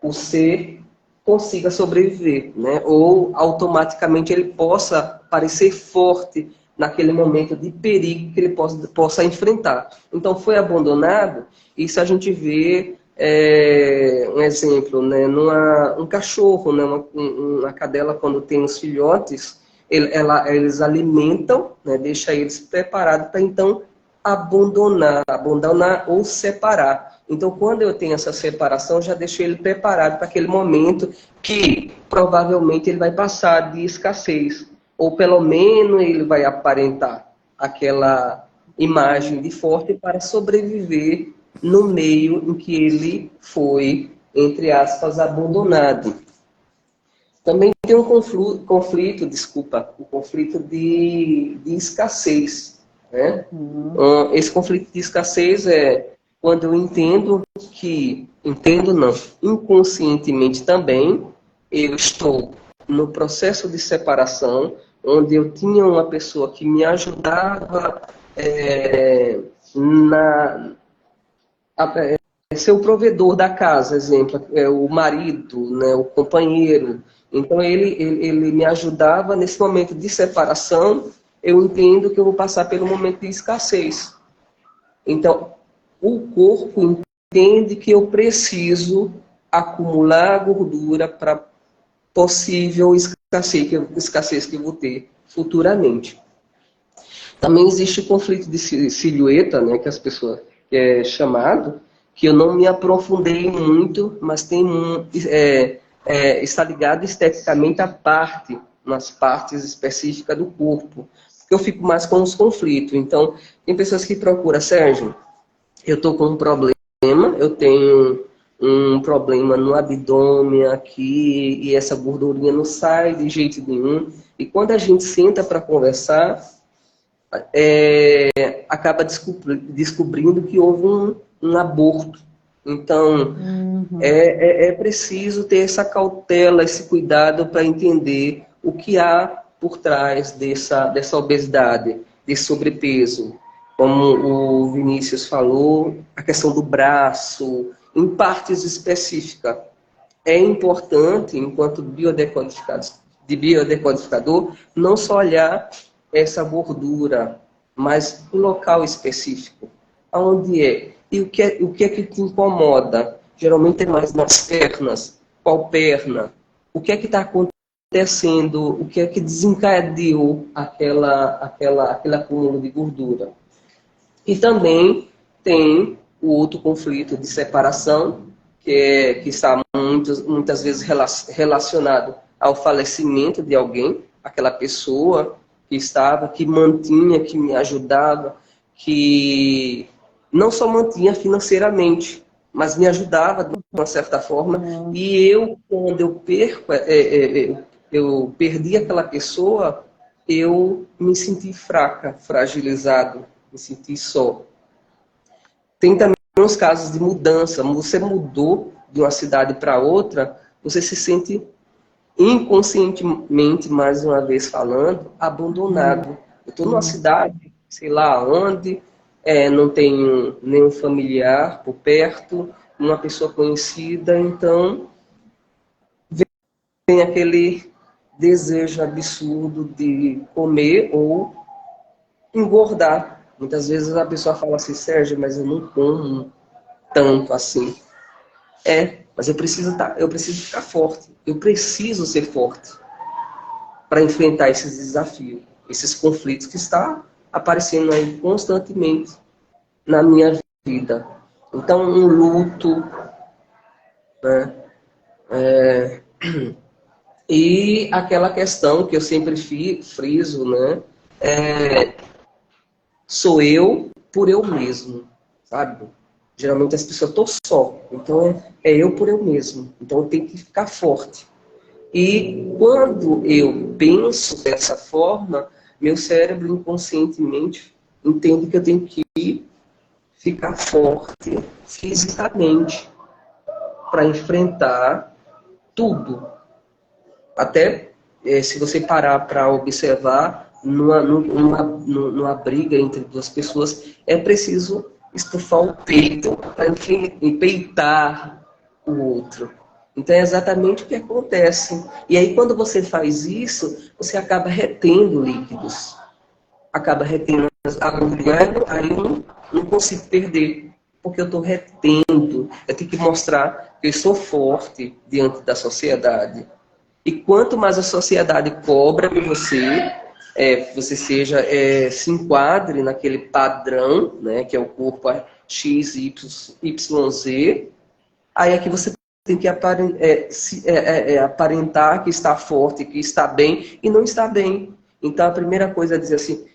o ser consiga sobreviver, né? Ou automaticamente ele possa parecer forte naquele momento de perigo que ele possa enfrentar. Então foi abandonado, isso a gente vê um exemplo, né? Um cachorro, né? Uma cadela quando tem os filhotes, eles alimentam, né? Deixa eles preparados para então abandonar ou separar. Então, quando eu tenho essa separação, já deixo ele preparado para aquele momento que provavelmente ele vai passar de escassez. Ou pelo menos ele vai aparentar aquela imagem de forte para sobreviver no meio em que ele foi, entre aspas, abandonado. Também tem um conflito de escassez. Né? Esse conflito de escassez é quando eu inconscientemente também, eu estou no processo de separação, onde eu tinha uma pessoa que me ajudava ser o provedor da casa, exemplo, o marido, né, o companheiro. Então, ele me ajudava nesse momento de separação. Eu entendo que eu vou passar pelo momento de escassez. Então, o corpo entende que eu preciso acumular gordura para possível escassez que eu vou ter futuramente. Também existe o conflito de silhueta, né, que as pessoas que é chamado, que eu não me aprofundei muito, mas está ligado esteticamente nas partes específicas do corpo. Porque eu fico mais com os conflitos. Então, tem pessoas que procuram, Sérgio, eu estou com um problema, eu tenho um problema no abdômen aqui, e essa gordurinha não sai de jeito nenhum. E quando a gente senta para conversar, acaba descobrindo que houve um aborto. Então, é preciso ter essa cautela, esse cuidado para entender o que há por trás dessa obesidade, desse sobrepeso. Como o Vinícius falou, a questão do braço, em partes específicas. É importante, enquanto biodecodificador, não só olhar essa gordura, mas um local específico. Aonde é? E o que é que te incomoda? Geralmente é mais nas pernas. Qual perna? O que é que está acontecendo? O que é que desencadeou aquele acúmulo de gordura? E também tem o outro conflito de separação, que está muitas vezes relacionado ao falecimento de alguém, aquela pessoa que mantinha, que me ajudava, que não só mantinha financeiramente, mas me ajudava de uma certa forma. E quando eu perdi aquela pessoa, eu me senti fraca, fragilizado, me senti só. Tem também uns casos de mudança. Você mudou de uma cidade para outra, você se sente inconscientemente, mais uma vez falando, abandonado. Eu estou numa cidade, sei lá onde, não tenho nenhum familiar por perto, uma pessoa conhecida, então vem aquele desejo absurdo de comer ou engordar. Muitas vezes a pessoa fala assim, Sérgio, mas eu não como tanto assim. Mas eu preciso ficar forte. Eu preciso ser forte para enfrentar esses desafios, esses conflitos que estão aparecendo aí constantemente na minha vida. Então, um luto, né? E aquela questão que eu sempre friso, né? Sou eu por eu mesmo, sabe? Geralmente as pessoas estão só, então é eu por eu mesmo. Então eu tenho que ficar forte. E quando eu penso dessa forma, meu cérebro inconscientemente entende que eu tenho que ficar forte fisicamente para enfrentar tudo. Até se você parar para observar, numa briga entre duas pessoas, é preciso estufar o peito para empeitar o outro. Então é exatamente o que acontece. E aí quando você faz isso, você acaba retendo líquidos. Acaba retendo a gordura, aí eu não consigo perder. Porque eu estou retendo. Eu tenho que mostrar que eu sou forte diante da sociedade. E quanto mais a sociedade cobra de você, você se enquadre naquele padrão, né, que é o corpo X, Y, Z, aí é que você tem que aparentar que está forte, que está bem, e não está bem. Então a primeira coisa é dizer assim,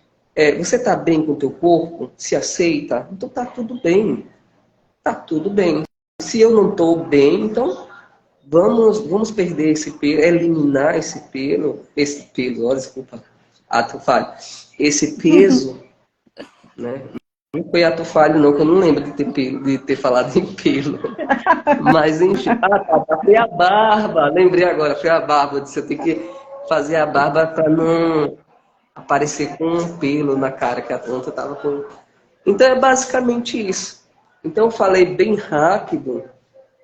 você está bem com o teu corpo? Se aceita? Então está tudo bem. Está tudo bem. Se eu não estou bem, então vamos perder esse pelo, eliminar esse pelo, olha, desculpa, ato falho, esse peso, né? Não foi ato falho não, que eu não lembro de ter falado em pelo, mas enfim, foi a barba, lembrei agora, foi a barba, eu disse, eu tenho que fazer a barba para não aparecer com um pelo na cara, que a planta estava com... Então é basicamente isso. Então, eu falei bem rápido,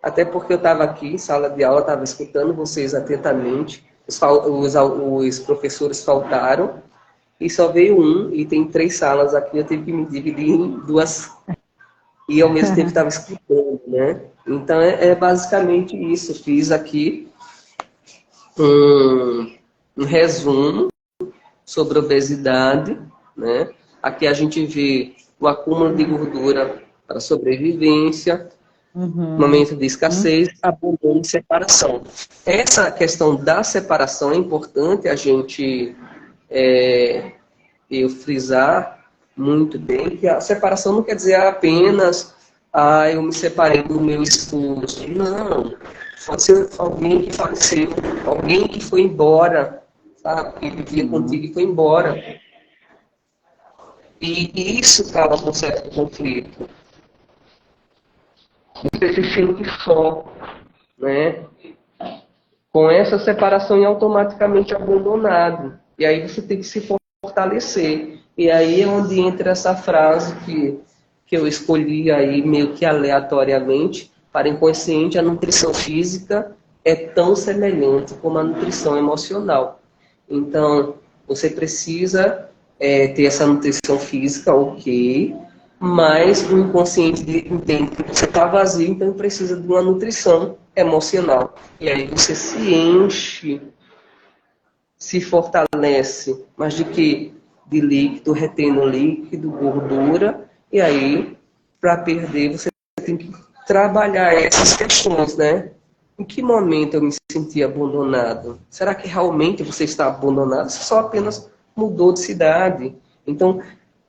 até porque eu estava aqui em sala de aula, estava escutando vocês atentamente. Os professores faltaram e só veio um, e tem 3 salas aqui, eu tive que me dividir em 2 e ao mesmo tempo estava escutando, né? Então, é basicamente isso. Fiz aqui um resumo sobre obesidade, né? Aqui a gente vê o acúmulo de gordura para sobrevivência, momento de escassez, abandono e separação. Essa questão da separação é importante a gente eu frisar muito bem, que a separação não quer dizer apenas eu me separei do meu esposo. Não. Pode ser alguém que faleceu, alguém que foi embora, sabe? Que vivia contigo e foi embora. E isso causa um certo conflito. Você se sente só, né? Com essa separação e automaticamente abandonado. E aí você tem que se fortalecer. E aí é onde entra essa frase que eu escolhi aí meio que aleatoriamente. Para o inconsciente, a nutrição física é tão semelhante como a nutrição emocional. Então, você precisa ter essa nutrição física, ok, mas o inconsciente entende que você está vazio, então precisa de uma nutrição emocional. E aí você se enche, se fortalece, mas de quê? De líquido, retendo líquido, gordura, e aí, para perder, você tem que trabalhar essas questões, né? Em que momento eu me senti abandonado? Será que realmente você está abandonado? Você só apenas mudou de cidade. Então,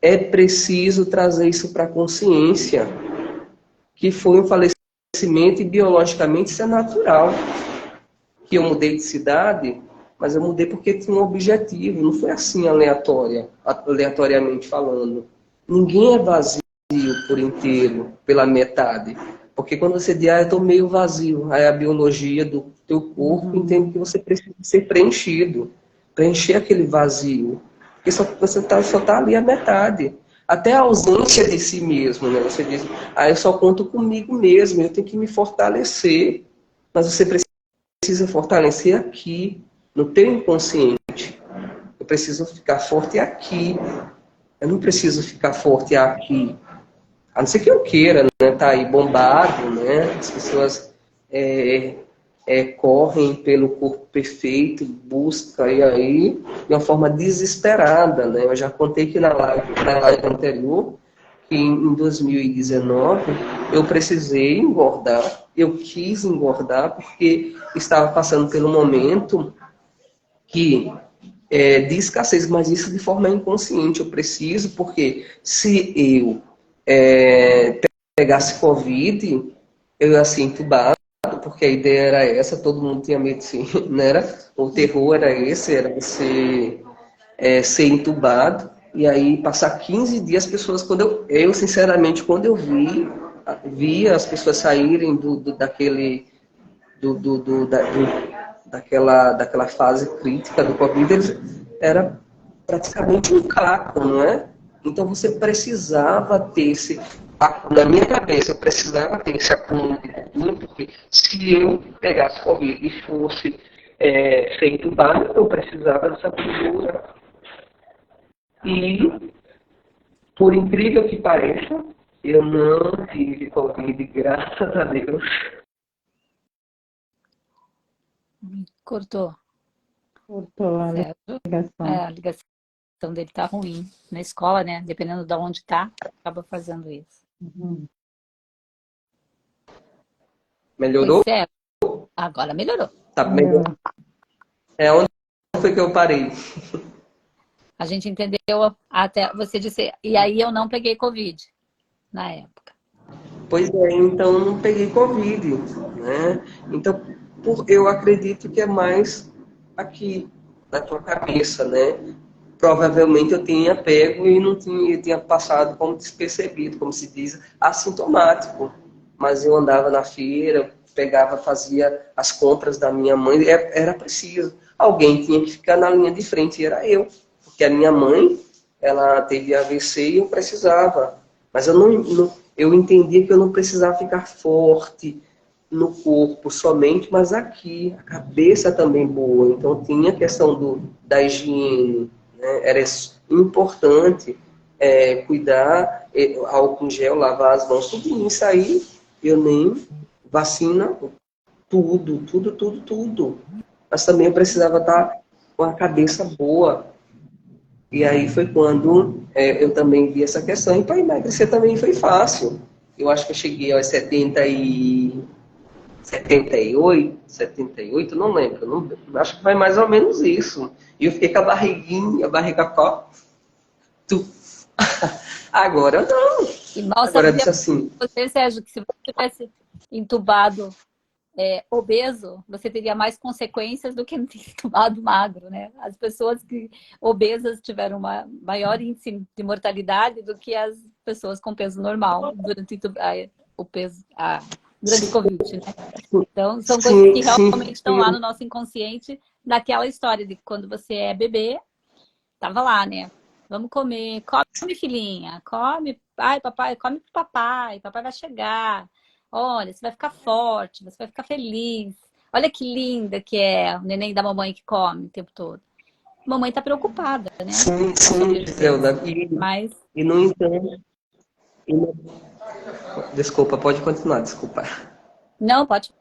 é preciso trazer isso para a consciência, que foi um falecimento e biologicamente isso é natural. Que eu mudei de cidade, mas eu mudei porque tinha um objetivo, não foi assim aleatoriamente falando. Ninguém é vazio por inteiro, pela metade. Porque quando você diz, eu estou meio vazio, aí a biologia do teu corpo entende que você precisa ser preenchido. Preencher aquele vazio. Porque você só está ali a metade. Até a ausência de si mesmo, né? Você diz, eu só conto comigo mesmo, eu tenho que me fortalecer. Mas você precisa fortalecer aqui, no teu inconsciente. Eu preciso ficar forte aqui. Eu não preciso ficar forte aqui. A não ser que eu queira, né? Tá aí bombado, né? As pessoas correm pelo corpo perfeito, buscam e aí de uma forma desesperada, né? Eu já contei que na live anterior, que em 2019 eu precisei engordar, eu quis engordar porque estava passando pelo momento de escassez, mas isso de forma inconsciente. Eu preciso porque se eu pegasse Covid, eu ia ser entubado, porque a ideia era essa, todo mundo tinha medicina, né? O terror era esse, era você ser entubado, e aí passar 15 dias, as pessoas, sinceramente, quando eu via as pessoas saírem daquela fase crítica do Covid, era praticamente um caco, não é? Então você precisava ter na minha cabeça, eu precisava ter esse acúmulo de gordura, porque se eu pegasse Covid e fosse ser entubado, eu precisava dessa gordura. E, por incrível que pareça, eu não tive Covid, graças a Deus. Cortou. Cortou a ligação. A ligação dele tá ruim. Na escola, né? Dependendo de onde tá, acaba fazendo isso. Melhorou? Agora melhorou. Tá melhor. Onde foi que eu parei? A gente entendeu até você disse, e aí eu não peguei Covid na época. Pois então eu não peguei Covid, né? Então, eu acredito que é mais aqui, na tua cabeça, né? Provavelmente eu tinha pego e eu tinha passado como despercebido, como se diz, assintomático. Mas eu andava na feira, fazia as compras da minha mãe, era preciso. Alguém tinha que ficar na linha de frente, e era eu. Porque a minha mãe, ela teve AVC e eu precisava. Mas eu eu entendia que eu não precisava ficar forte no corpo somente, mas aqui, a cabeça também boa. Então tinha a questão da higiene, né? Era importante cuidar, álcool em gel, lavar as mãos, tudo isso aí, eu nem vacina, tudo. Mas também eu precisava estar com a cabeça boa. E aí foi quando eu também vi essa questão. E para emagrecer também foi fácil. Eu acho que eu cheguei aos 78, não lembro. Não, acho que foi mais ou menos isso. E eu fiquei com a barriguinha, a barriga tu. Agora não. E mal Agora sabia disse assim. você, Sérgio, que se você tivesse entubado obeso, você teria mais consequências do que entubado magro, né? As pessoas que obesas tiveram uma maior índice de mortalidade do que as pessoas com peso normal durante o peso, durante o Covid, né? Então, são coisas que realmente estão lá no nosso inconsciente, daquela história de quando você é bebê, tava lá, né? Vamos comer, come filhinha, come, ai papai, come pro papai vai chegar. Olha, você vai ficar forte, você vai ficar feliz. Olha que linda que é o neném da mamãe que come o tempo todo. Mamãe tá preocupada, né? Sim, Zelda. E no entanto... Desculpa, pode continuar, desculpa. Não, pode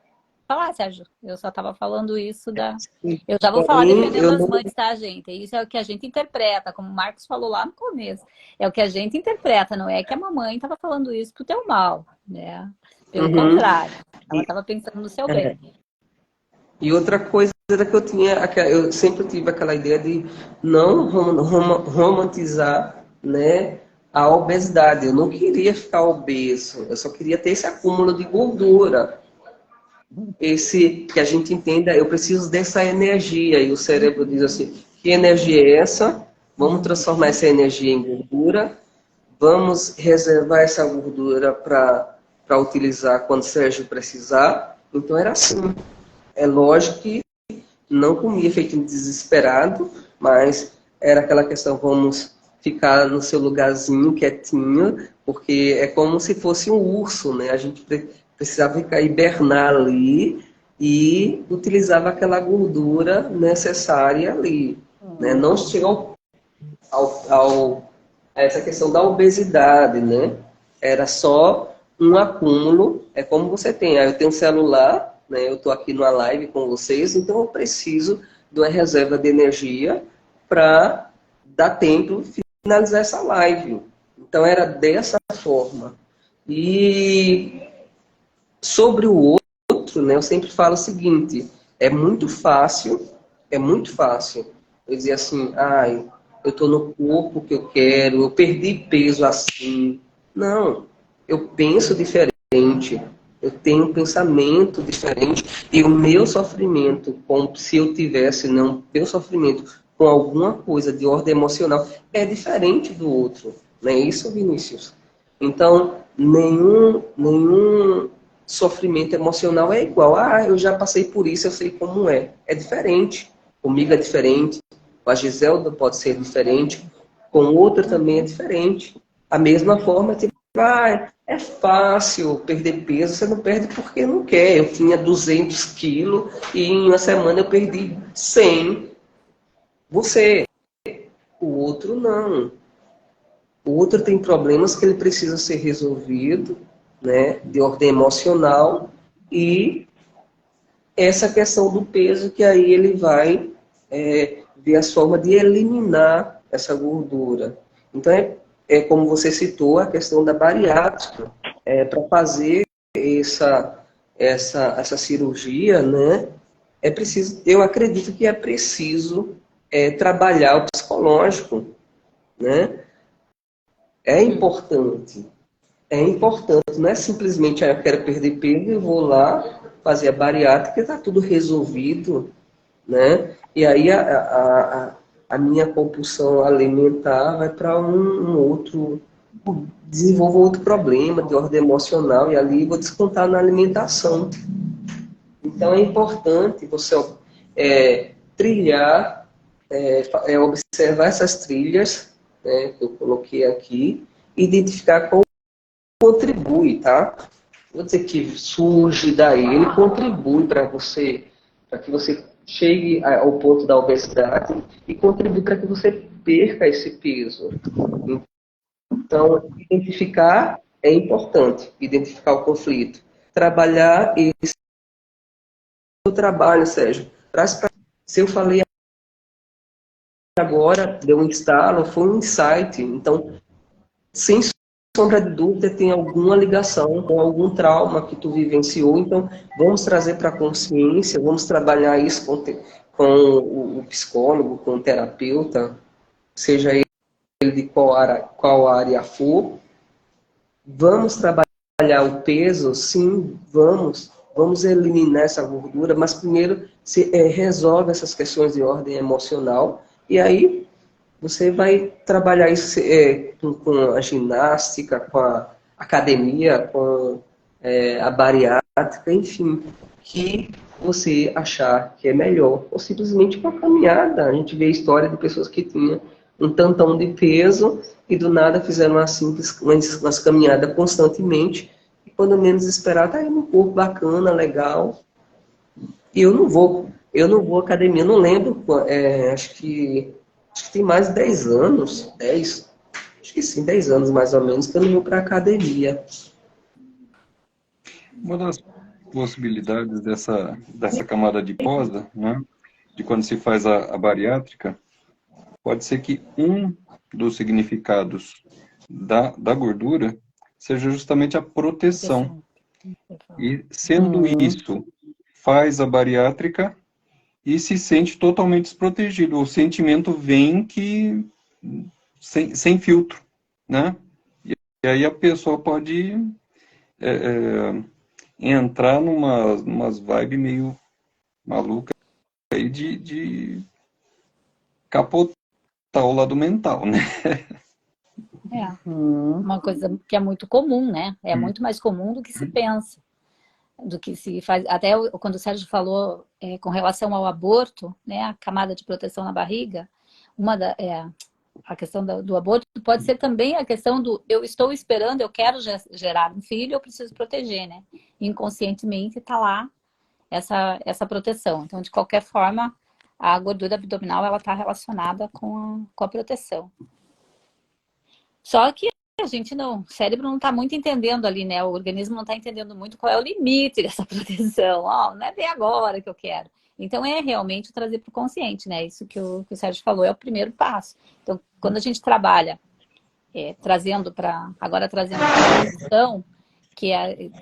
falar, Sérgio. Eu só tava falando isso da... Eu já vou falar defendendo as mães, tá, gente? Isso é o que a gente interpreta, como o Marcos falou lá no começo. É o que a gente interpreta, não é que a mamãe tava falando isso pro teu mal, né? Pelo contrário, ela estava pensando no seu bem. E outra coisa era que eu sempre tive aquela ideia de não romantizar, né, a obesidade. Eu não queria ficar obeso, eu só queria ter esse acúmulo de gordura. Esse que a gente entenda, eu preciso dessa energia. E o cérebro diz assim, que energia é essa? Vamos transformar essa energia em gordura, vamos reservar essa gordura para utilizar quando o Sérgio precisar. Então era assim. É lógico que não comia feito um desesperado, mas era aquela questão, vamos ficar no seu lugarzinho, quietinho, porque é como se fosse um urso, né? A gente precisava ficar hibernar ali e utilizava aquela gordura necessária ali. Né? Não chegou a essa questão da obesidade, né? Era só um acúmulo. É como você tem. Eu tenho um celular, né? Eu estou aqui numa live com vocês, então eu preciso de uma reserva de energia para dar tempo de finalizar essa live. Então era dessa forma. E sobre o outro, né? Eu sempre falo o seguinte: é muito fácil. Eu dizer assim, eu estou no corpo que eu quero, eu perdi peso assim. Não, eu penso diferente, eu tenho um pensamento diferente e o meu sofrimento, como se eu tivesse, não, meu sofrimento com alguma coisa de ordem emocional é diferente do outro. Não é isso, Vinícius? Então, nenhum sofrimento emocional é igual. Eu já passei por isso, eu sei como é. É diferente. Comigo é diferente. Com a Giselda pode ser diferente. Com outra também é diferente. A mesma forma, tipo, é fácil perder peso. Você não perde porque não quer. Eu tinha 200 quilos e em uma semana eu perdi 100. Você. O outro não. O outro tem problemas que ele precisa ser resolvido, né, de ordem emocional, e essa questão do peso que aí ele vai ver a forma de eliminar essa gordura. Então é como você citou, a questão da bariátrica. Para fazer essa cirurgia, né, é preciso, eu acredito que é preciso trabalhar o psicológico, né? É importante, não é simplesmente eu quero perder peso e vou lá fazer a bariátrica e está tudo resolvido, né? E aí a minha compulsão alimentar vai para um outro, desenvolvo outro problema de ordem emocional e ali vou descontar na alimentação. Então é importante você trilhar, observar essas trilhas, né, que eu coloquei aqui, identificar qual contribui, tá? Vou dizer que surge daí, ele contribui para que você chegue ao ponto da obesidade e contribui para que você perca esse peso. Então, identificar é importante, identificar o conflito. Trabalhar esse trabalho, Sérgio. Se eu falei agora, deu um estalo, foi um insight. Então, sem sombra de dúvida, tem alguma ligação com algum trauma que tu vivenciou. Então, vamos trazer para a consciência, vamos trabalhar isso com o psicólogo, com o terapeuta, seja ele de qual área for. Vamos trabalhar o peso? Sim, vamos. Vamos eliminar essa gordura, mas primeiro resolve essas questões de ordem emocional. E aí você vai trabalhar isso com a ginástica, com a academia, com a bariátrica, enfim, que você achar que é melhor. Ou simplesmente com a caminhada. A gente vê a história de pessoas que tinham um tantão de peso e do nada fizeram umas caminhadas constantemente. E quando menos esperar, tá aí um corpo bacana, legal. E eu não vou à academia, não lembro, acho que tem mais de 10 anos, acho que sim, 10 anos mais ou menos, que eu não vou para academia. Uma das possibilidades dessa camada adiposa, né, de quando se faz a bariátrica, pode ser que um dos significados da gordura seja justamente a proteção. E sendo isso, faz a bariátrica e se sente totalmente desprotegido. O sentimento vem sem filtro, né? E aí a pessoa pode entrar numas vibes meio malucas aí de capotar o lado mental, né? Uma coisa que é muito comum, né? É muito mais comum do que se pensa, do que se faz. Até quando o Sérgio falou com relação ao aborto, né? A camada de proteção na barriga, a questão do aborto pode ser também a questão do eu estou esperando, eu quero gerar um filho, eu preciso proteger, né? Inconscientemente está lá essa proteção. Então, de qualquer forma, a gordura abdominal ela está relacionada com a proteção. Só que o cérebro não está muito entendendo ali, né? O organismo não está entendendo muito qual é o limite dessa proteção. Não é bem agora que eu quero. Então, é realmente trazer para o consciente, né? Isso que o Sérgio falou é o primeiro passo. Então, quando a gente trabalha trazendo para a nutrição, que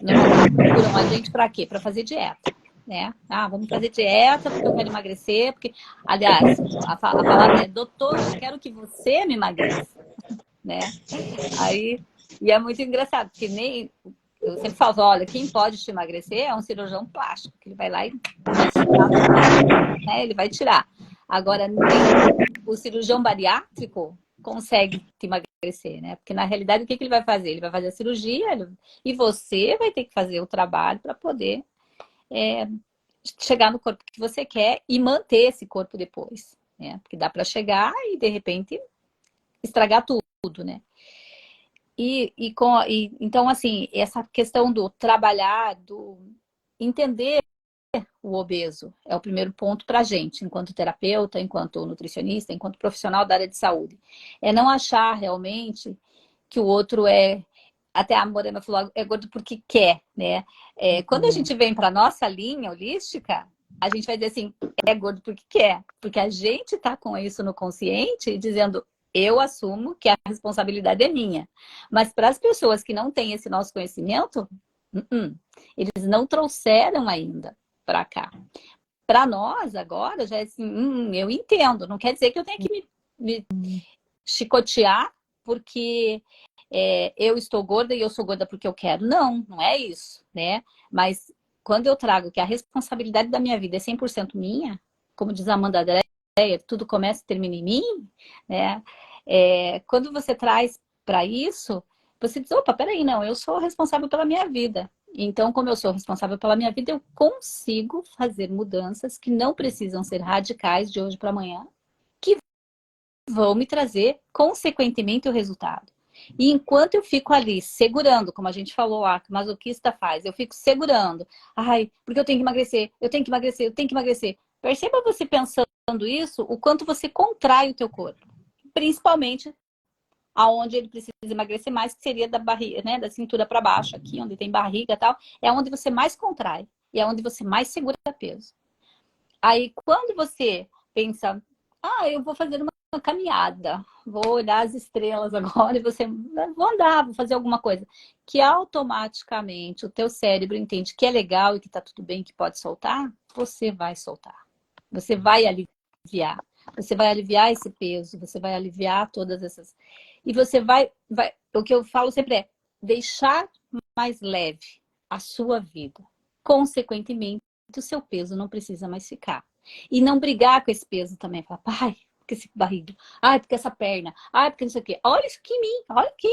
normalmente procuram a gente para quê? Para fazer dieta, né? Vamos fazer dieta porque eu quero emagrecer, porque, aliás, a palavra é doutor, eu quero que você me emagreça. Né? E é muito engraçado, porque eu sempre falo, olha, quem pode te emagrecer é um cirurgião plástico, que ele vai lá e ele vai tirar. Agora, nem o cirurgião bariátrico consegue te emagrecer, né? Porque na realidade o que ele vai fazer? Ele vai fazer a cirurgia e você vai ter que fazer o trabalho para poder chegar no corpo que você quer e manter esse corpo depois, né? Porque dá para chegar e de repente estragar tudo, né? Então, assim, essa questão do trabalhar, do entender o obeso é o primeiro ponto para a gente, enquanto terapeuta, enquanto nutricionista, enquanto profissional da área de saúde. É não achar realmente que o outro até a Morena falou, é gordo porque quer, né? Quando a gente vem para nossa linha holística, a gente vai dizer assim, é gordo porque quer, porque a gente tá com isso no consciente, dizendo, eu assumo que a responsabilidade é minha. Mas para as pessoas que não têm esse nosso conhecimento, eles não trouxeram ainda para cá. Para nós, agora, já é assim, eu entendo. Não quer dizer que eu tenha que me chicotear porque eu estou gorda e eu sou gorda porque eu quero. Não é isso, né? Mas quando eu trago que a responsabilidade da minha vida é 100% minha, como diz a Amanda Dreyer, tudo começa e termina em mim, né? Quando você traz para isso, você diz, opa, peraí, não, eu sou responsável pela minha vida. Então, como eu sou responsável pela minha vida, eu consigo fazer mudanças que não precisam ser radicais de hoje para amanhã, que vão me trazer, consequentemente, o resultado. E enquanto eu fico ali segurando, como a gente falou lá, que o masoquista faz, eu fico segurando. Ai, porque eu tenho que emagrecer, eu tenho que emagrecer, eu tenho que emagrecer. Perceba você pensando isso, o quanto você contrai o teu corpo. Principalmente aonde ele precisa emagrecer mais, que seria da barriga, né, da cintura para baixo, aqui onde tem barriga e tal, é onde você mais contrai e é onde você mais segura peso. Aí quando você pensa, eu vou fazer uma caminhada, vou olhar as estrelas agora e você, vou andar, vou fazer alguma coisa, que automaticamente o teu cérebro entende que é legal e que tá tudo bem, que pode soltar, você vai soltar. Você vai aliviar. Você vai aliviar esse peso, você vai aliviar todas essas... E você vai... O que eu falo sempre é deixar mais leve a sua vida. Consequentemente, o seu peso não precisa mais ficar. E não brigar com esse peso também. Falar, pai, porque esse barriga? Ai, porque essa perna? Ai, porque não sei o quê. Olha isso aqui em mim, olha aqui.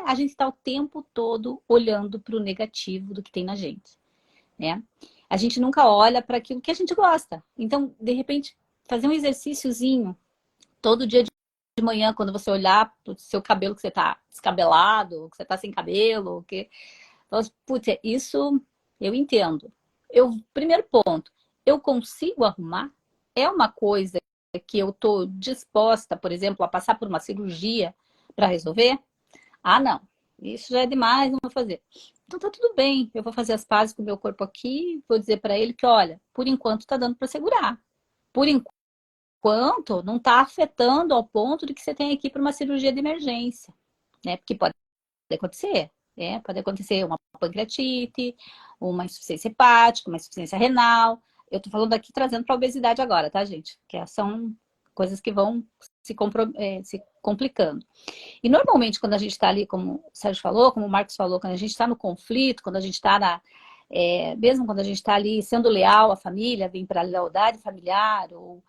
A gente está o tempo todo olhando para o negativo do que tem na gente. Né? A gente nunca olha para aquilo que a gente gosta. Então, de repente, fazer um exercíciozinho todo dia de manhã, quando você olhar pro seu cabelo, que você tá descabelado, que você tá sem cabelo, que... Putz, isso eu entendo. Primeiro ponto, eu consigo arrumar? É uma coisa que eu tô disposta, por exemplo, a passar por uma cirurgia para resolver? Ah, não. Isso já é demais, não vou fazer. Então tá tudo bem, eu vou fazer as pazes com o meu corpo aqui, vou dizer para ele que, olha, por enquanto tá dando para segurar. Por enquanto não tá afetando ao ponto de que você tem que ir para uma cirurgia de emergência, né? Porque pode acontecer, né? Pode acontecer uma pancreatite, uma insuficiência hepática, uma insuficiência renal. Eu tô falando aqui trazendo para a obesidade agora, tá, gente? Que são coisas que vão se complicando. E normalmente quando a gente está ali, como o Sérgio falou, como o Marcos falou, quando a gente está no conflito, quando a gente está mesmo quando a gente está ali sendo leal à família, vem para a lealdade familiar, ou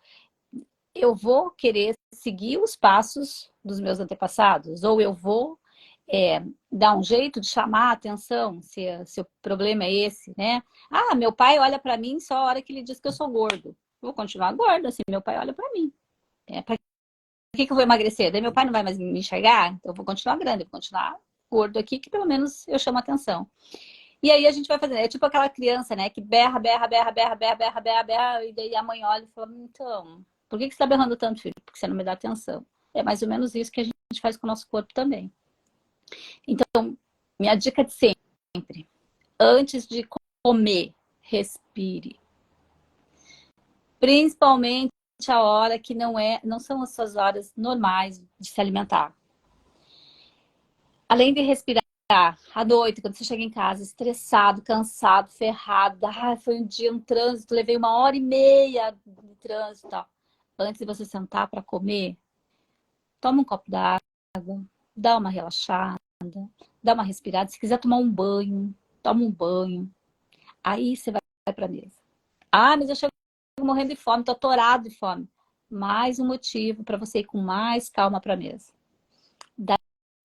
eu vou querer seguir os passos dos meus antepassados, ou eu vou dar um jeito de chamar a atenção, se o problema é esse, né? Ah, meu pai olha para mim só a hora que ele diz que eu sou gordo. Vou continuar gordo, assim, meu pai olha para mim. Para que eu vou emagrecer? Daí meu pai não vai mais me enxergar? Então eu vou continuar grande, eu vou continuar gordo aqui, que pelo menos eu chamo atenção. E aí a gente vai fazendo, é tipo aquela criança, né, que berra, berra, berra, berra, berra, berra, berra, berra, e daí a mãe olha e fala, então, por que você tá berrando tanto, filho? Porque você não me dá atenção. É mais ou menos isso que a gente faz com o nosso corpo também. Então, minha dica de sempre, antes de comer, respire. Principalmente a hora que não são as suas horas normais de se alimentar. Além de respirar, à noite, quando você chega em casa, estressado, cansado, ferrado, foi um dia, um trânsito, levei 1h30 de trânsito, ó. Antes de você sentar para comer, toma um copo d'água, dá uma relaxada, dá uma respirada. Se quiser tomar um banho, toma um banho. Aí você vai para a mesa. Ah, mas eu chego morrendo de fome, tô atorado de fome. Mais um motivo para você ir com mais calma para a mesa. Dá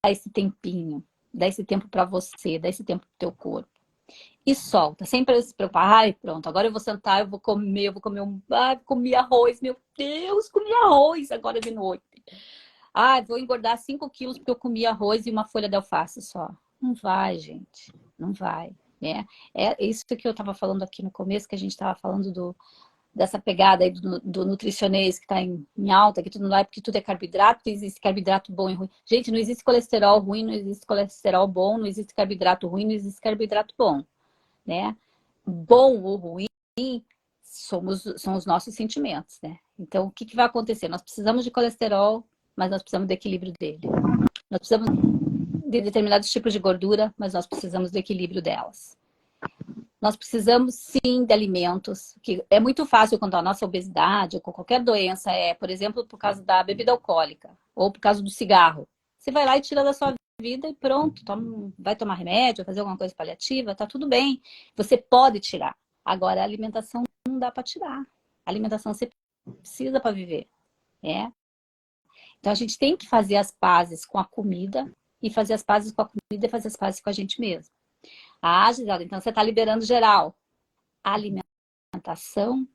esse tempinho, dá esse tempo para você, dá esse tempo pro teu corpo. E solta, sempre se preocupar. Ai, pronto, agora eu vou sentar, eu vou comer comi arroz, meu Deus, comi arroz agora de noite. Vou engordar 5 quilos porque eu comi arroz e uma folha de alface só. Não vai, gente, não vai, né? É isso que eu estava falando aqui no começo, que a gente estava falando dessa pegada aí do nutricionês que está em alta, que tudo não é porque tudo é carboidrato, que existe carboidrato bom e ruim. Gente, não existe colesterol ruim, não existe colesterol bom, não existe carboidrato ruim, não existe carboidrato bom, né? Bom ou ruim são os nossos sentimentos, né? Então, o que vai acontecer? Nós precisamos de colesterol, mas nós precisamos do equilíbrio dele. Nós precisamos de determinados tipos de gordura, mas nós precisamos do equilíbrio delas. Nós precisamos, sim, de alimentos, que é muito fácil quando a nossa obesidade ou com qualquer doença por exemplo, por causa da bebida alcoólica ou por causa do cigarro. Você vai lá e tira da sua vida e pronto, vai tomar remédio, vai fazer alguma coisa paliativa, tá tudo bem. Você pode tirar. Agora, a alimentação não dá para tirar. A alimentação você precisa para viver, né? Então, a gente tem que fazer as pazes com a comida e fazer as pazes com a comida e fazer as pazes com a gente mesmo. Gisela, então você está liberando geral. Alimentação,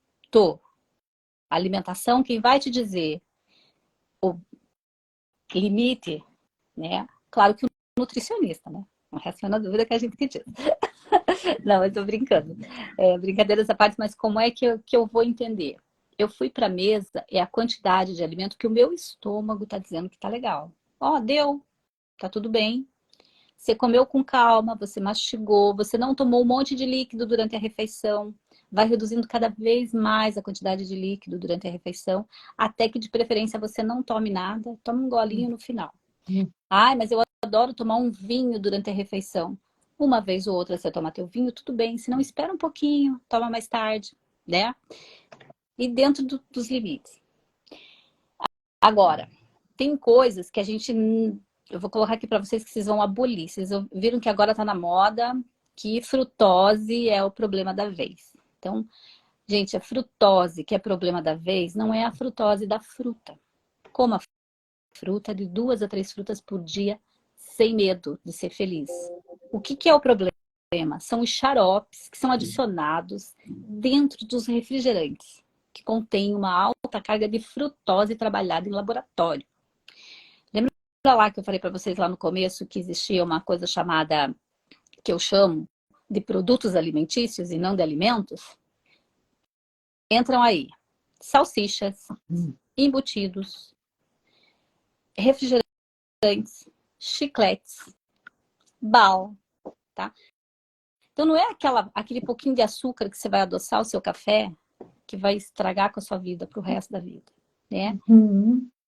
Alimentação, quem vai te dizer o limite, né? Claro que o nutricionista, né? Não resta na dúvida que a gente que diz. Não, eu tô brincando. Brincadeira essa parte, mas como é que eu vou entender? Eu fui para a mesa, é a quantidade de alimento que o meu estômago tá dizendo que tá legal. Ó, deu, tá tudo bem. Você comeu com calma, você mastigou, você não tomou um monte de líquido durante a refeição. Vai reduzindo cada vez mais a quantidade de líquido durante a refeição, até que de preferência você não tome nada, tome um golinho no final. Ai, mas eu adoro tomar um vinho durante a refeição. Uma vez ou outra você toma teu vinho, tudo bem. Se não, espera um pouquinho, toma mais tarde, né? E dentro dos limites. Agora, tem coisas que a gente... Eu vou colocar aqui para vocês que vocês vão abolir. Vocês viram que agora tá na moda que frutose é o problema da vez. Então, gente, a frutose que é problema da vez não é a frutose da fruta. Coma a fruta, de 2 a 3 frutas por dia, sem medo de ser feliz. O que é o problema? São os xaropes que são adicionados dentro dos refrigerantes, que contêm uma alta carga de frutose trabalhada em laboratório. Lembra lá que eu falei para vocês lá no começo que existia uma coisa chamada, que eu chamo de produtos alimentícios e não de alimentos? Entram aí salsichas, embutidos, refrigerantes, chicletes, bala, tá? Então não é aquele pouquinho de açúcar que você vai adoçar o seu café que vai estragar com a sua vida pro resto da vida, né?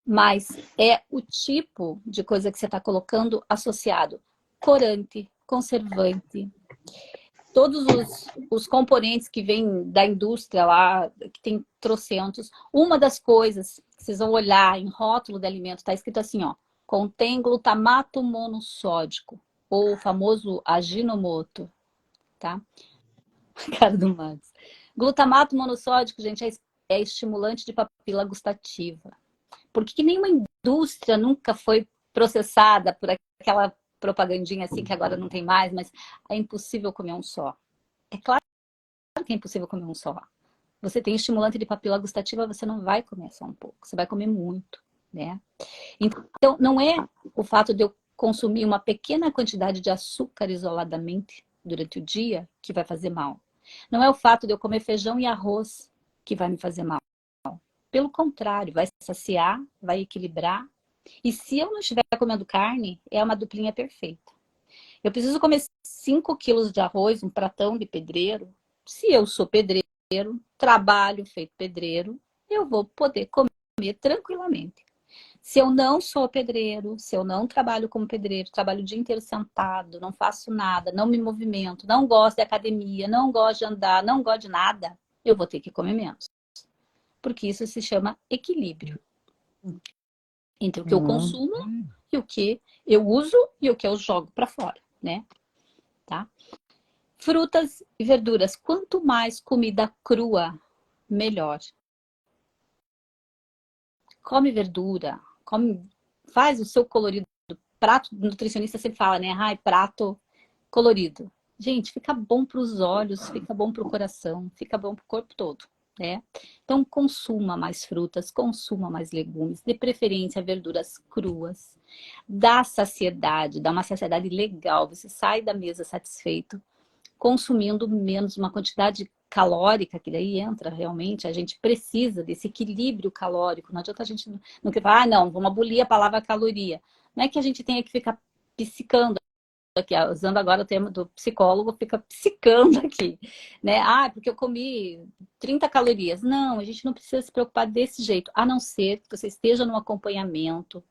Mas é o tipo de coisa que você está colocando associado. Corante, conservante, todos os componentes que vêm da indústria lá, que tem trocentos. Uma das coisas que vocês vão olhar em rótulo de alimento, está escrito assim, ó, contém glutamato monossódico, ou o famoso aginomoto, tá? Cara do Max. Glutamato monossódico, gente, é estimulante de papila gustativa. Por que nenhuma indústria nunca foi processada por aquela propagandinha assim, que agora não tem mais, mas é impossível comer um só? É claro que é impossível comer um só. Você tem estimulante de papila gustativa, você não vai comer só um pouco, você vai comer muito, né? Então, não é o fato de eu consumir uma pequena quantidade de açúcar isoladamente durante o dia que vai fazer mal. Não é o fato de eu comer feijão e arroz que vai me fazer mal. Pelo contrário, vai saciar, vai equilibrar. E se eu não estiver comendo carne, é uma duplinha perfeita. Eu preciso comer 5 quilos de arroz, um pratão de pedreiro. Se eu sou pedreiro, trabalho feito pedreiro, eu vou poder comer tranquilamente. Se eu não sou pedreiro, se eu não trabalho como pedreiro, trabalho o dia inteiro sentado, não faço nada, não me movimento, não gosto de academia, não gosto de andar, não gosto de nada, eu vou ter que comer menos. Porque isso se chama equilíbrio entre o que eu consumo e o que eu uso e o que eu jogo para fora, né? Tá? Frutas e verduras. Quanto mais comida crua, melhor. Come verdura, faz o seu colorido. Prato, o nutricionista sempre fala, né? Ai, prato colorido. Gente, fica bom para os olhos, fica bom para o coração, fica bom para o corpo todo, né? Então, consuma mais frutas, consuma mais legumes, de preferência verduras cruas. Dá saciedade, dá uma saciedade legal. Você sai da mesa satisfeito, consumindo menos uma quantidade calórica, que daí entra realmente, a gente precisa desse equilíbrio calórico. Não adianta a gente não falar, não, vamos abolir a palavra caloria. Não é que a gente tenha que ficar psicando aqui, usando agora o termo do psicólogo, fica psicando aqui, né? Ah, porque eu comi 30 calorias. Não, a gente não precisa se preocupar desse jeito, a não ser que você esteja num acompanhamento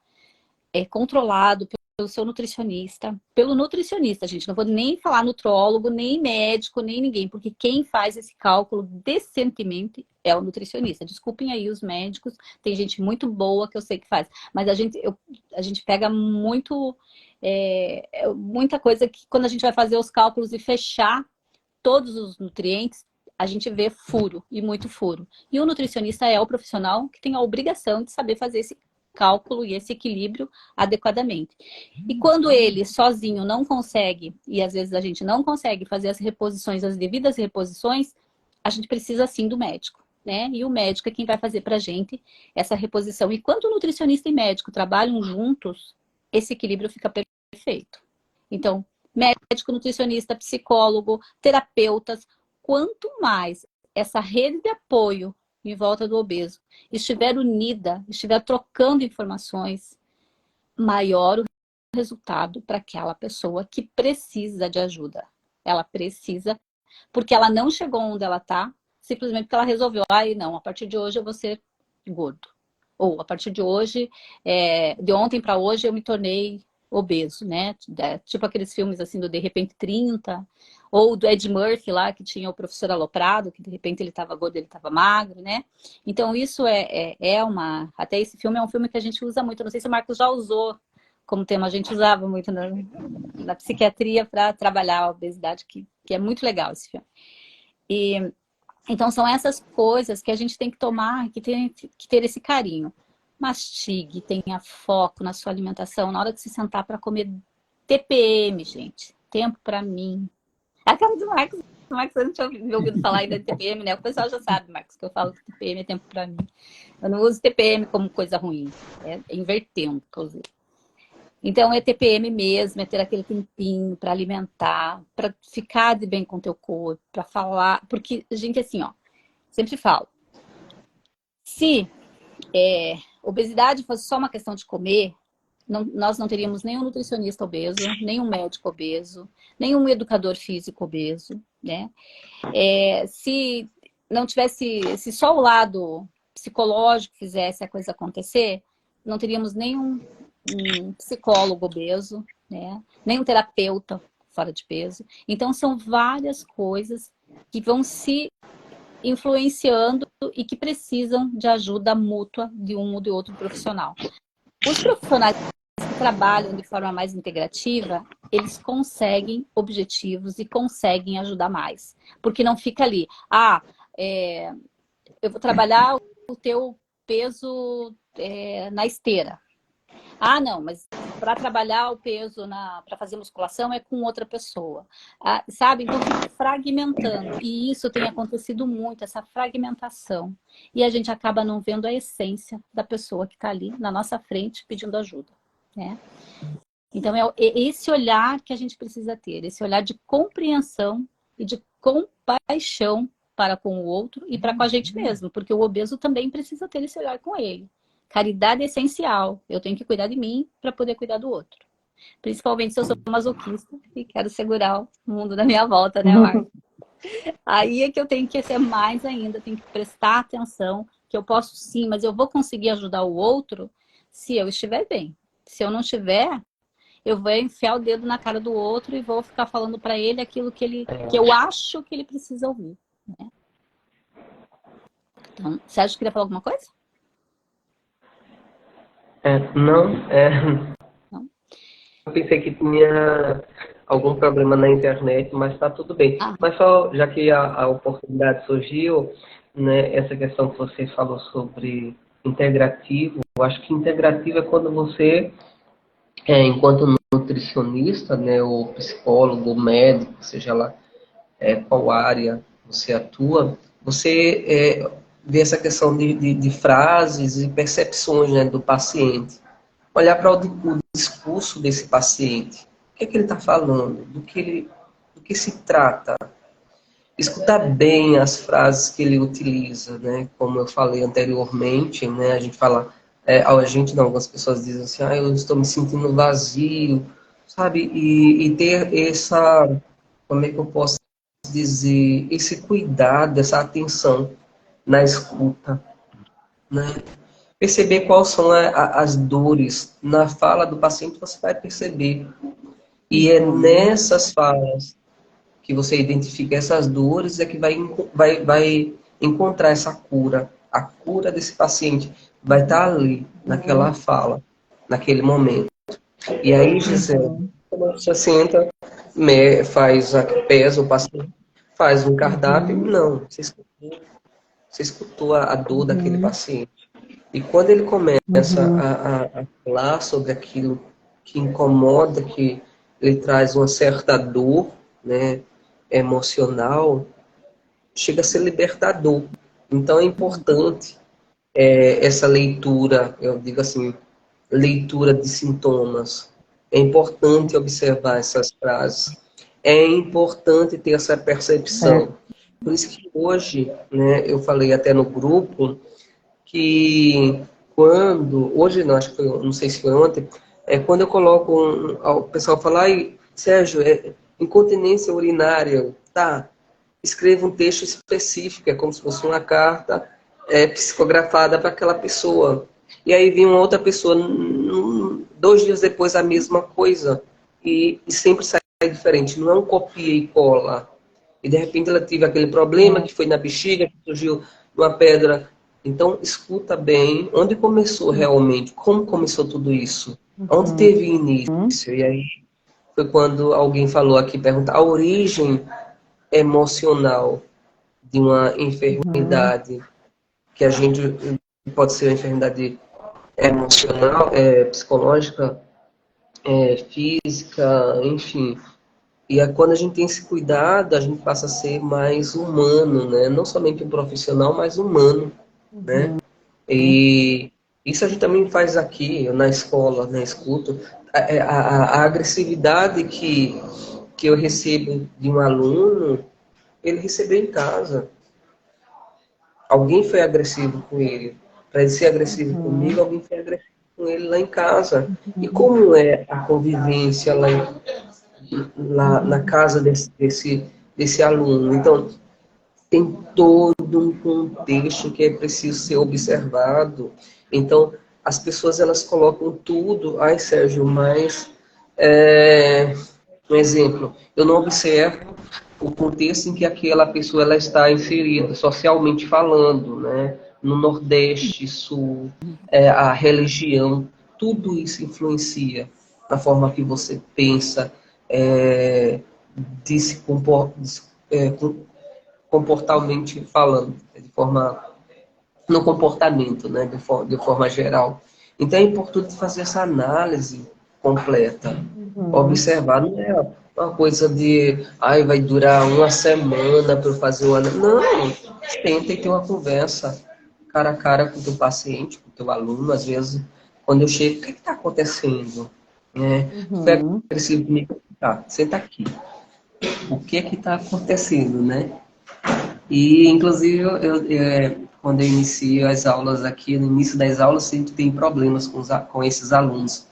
controlado pelo seu nutricionista, pelo nutricionista, gente. Não vou nem falar nutrólogo, nem médico, nem ninguém, porque quem faz esse cálculo decentemente é o nutricionista. Desculpem aí os médicos, tem gente muito boa que eu sei que faz, mas a gente pega muita coisa que quando a gente vai fazer os cálculos e fechar todos os nutrientes, a gente vê furo, e muito furo. E o nutricionista é o profissional que tem a obrigação de saber fazer esse cálculo e esse equilíbrio adequadamente. E quando ele sozinho não consegue, e às vezes a gente não consegue fazer as reposições, as devidas reposições, a gente precisa sim do médico, né? E o médico é quem vai fazer pra gente essa reposição. E quando o nutricionista e médico trabalham juntos, esse equilíbrio fica perfeito. feito. Então, médico, nutricionista, psicólogo, terapeutas, quanto mais essa rede de apoio em volta do obeso estiver unida, estiver trocando informações, maior o resultado para aquela pessoa que precisa de ajuda. Ela precisa, porque ela não chegou onde ela está, simplesmente porque ela resolveu, não, a partir de hoje eu vou ser gordo. Ou a partir de hoje, de ontem para hoje eu me tornei obeso, né? Tipo aqueles filmes assim do De Repente 30, ou do Ed Murphy lá, que tinha o professor aloprado, que de repente ele estava gordo, ele estava magro, né? Então isso até esse filme é um filme que a gente usa muito, não sei se o Marcos já usou como tema, a gente usava muito na psiquiatria para trabalhar a obesidade, que é muito legal esse filme. Então são essas coisas que a gente tem que tomar, que ter esse carinho. Mastigue, tenha foco na sua alimentação, na hora que se sentar para comer. TPM, gente, tempo para mim. A cara do Marcos, você não tinha ouvido falar ainda de TPM, né? O pessoal já sabe, Marcos, que eu falo que TPM é tempo para mim. Eu não uso TPM como coisa ruim, é invertendo, inclusive. Então é TPM mesmo, é ter aquele tempinho para alimentar, para ficar de bem com o teu corpo, para falar, porque, gente, assim, ó, sempre falo, se obesidade fosse só uma questão de comer, nós não teríamos nenhum nutricionista obeso, nenhum médico obeso, nenhum educador físico obeso, né? Se não tivesse, se só o lado psicológico fizesse a coisa acontecer, não teríamos nenhum psicólogo obeso, né? Nenhum terapeuta fora de peso. Então são várias coisas que vão se influenciando e que precisam de ajuda mútua de um ou de outro profissional. Os profissionais que trabalham de forma mais integrativa, eles conseguem objetivos e conseguem ajudar mais. Porque não fica ali, eu vou trabalhar o teu peso na esteira. Não, mas para trabalhar o peso, para fazer musculação é com outra pessoa. Sabe? Então fica fragmentando. E isso tem acontecido muito, essa fragmentação. E a gente acaba não vendo a essência da pessoa que está ali na nossa frente pedindo ajuda, né? Então é esse olhar que a gente precisa ter, esse olhar de compreensão e de compaixão para com o outro e para com a gente mesmo, porque o obeso também precisa ter esse olhar com ele. Caridade é essencial. Eu tenho que cuidar de mim para poder cuidar do outro. Principalmente se eu sou masoquista e quero segurar o mundo da minha volta, né, Marcos? Aí é que eu tenho que ser mais ainda, tenho que prestar atenção, que eu posso sim, mas eu vou conseguir ajudar o outro se eu estiver bem. Se eu não estiver, eu vou enfiar o dedo na cara do outro e vou ficar falando para ele aquilo que eu acho que ele precisa ouvir, né? Então, você acha que queria falar alguma coisa? Não. Não. Eu pensei que tinha algum problema na internet, mas está tudo bem. Mas só, já que a oportunidade surgiu, né, essa questão que você falou sobre integrativo, eu acho que integrativo é quando você, enquanto nutricionista, né, ou psicólogo, ou médico, seja lá qual área você atua, você vê essa questão de frases e percepções, né, do paciente. Olhar para o discurso desse paciente. O que é que ele está falando? Do que se trata? Escutar bem as frases que ele utiliza, né? Como eu falei anteriormente, né? A gente fala... algumas pessoas dizem assim, eu estou me sentindo vazio, sabe? E ter essa... Como é que eu posso dizer? Esse cuidado, essa atenção na escuta, né? Perceber quais são as dores. Na fala do paciente você vai perceber. E é nessas falas que você identifica essas dores é que vai encontrar essa cura. A cura desse paciente vai estar ali, naquela fala, naquele momento. E aí, Gisele, você senta, pesa o paciente, faz um cardápio. Não, você escutou a dor daquele paciente. E quando ele começa a falar sobre aquilo que incomoda, que ele traz uma certa dor, né, emocional, chega a ser libertador. Então é importante essa leitura, eu digo assim, leitura de sintomas. É importante observar essas frases. É importante ter essa percepção. Por isso que hoje, né, eu falei até no grupo, que hoje não, acho que foi, não sei se foi ontem, quando eu coloco, o pessoal fala, ai, Sérgio, incontinência urinária, tá, escreva um texto específico, é como se fosse uma carta psicografada para aquela pessoa. E aí vem uma outra pessoa, 2 dias depois, a mesma coisa, e sempre sai diferente, não é um copia e cola. E de repente ela teve aquele problema que foi na bexiga, que surgiu uma pedra. Então, escuta bem, onde começou realmente, como começou tudo isso, onde teve início. E aí foi quando alguém falou aqui, pergunta a origem emocional de uma enfermidade, que a gente pode ser uma enfermidade emocional, psicológica, física, enfim. E quando a gente tem esse cuidado, a gente passa a ser mais humano, né? Não somente um profissional, mas humano, né? E isso a gente também faz aqui na escola, na escuta. A agressividade que eu recebo de um aluno, ele recebeu em casa. Alguém foi agressivo com ele. Para ele ser agressivo comigo, alguém foi agressivo com ele lá em casa. E como é a convivência lá na casa desse aluno? Então, tem todo um contexto que é preciso ser observado. Então, as pessoas, elas colocam tudo. Ai, Sérgio, mas... um exemplo, eu não observo o contexto em que aquela pessoa ela está inserida, socialmente falando, né? No Nordeste, Sul, a religião, tudo isso influencia na forma que você pensa, de se comportalmente falando, de forma no comportamento, né, de forma geral. Então é importante fazer essa análise completa, observar, não é uma coisa de, vai durar uma semana para eu fazer uma... Não, tenta ter uma conversa cara a cara com o teu paciente, com o teu aluno. Às vezes, quando eu chego, o que está acontecendo? Foi agressivo comigo? Tá, senta aqui. O que está acontecendo, né? E, inclusive, quando eu inicio as aulas aqui, no início das aulas, sempre tem problemas com esses alunos.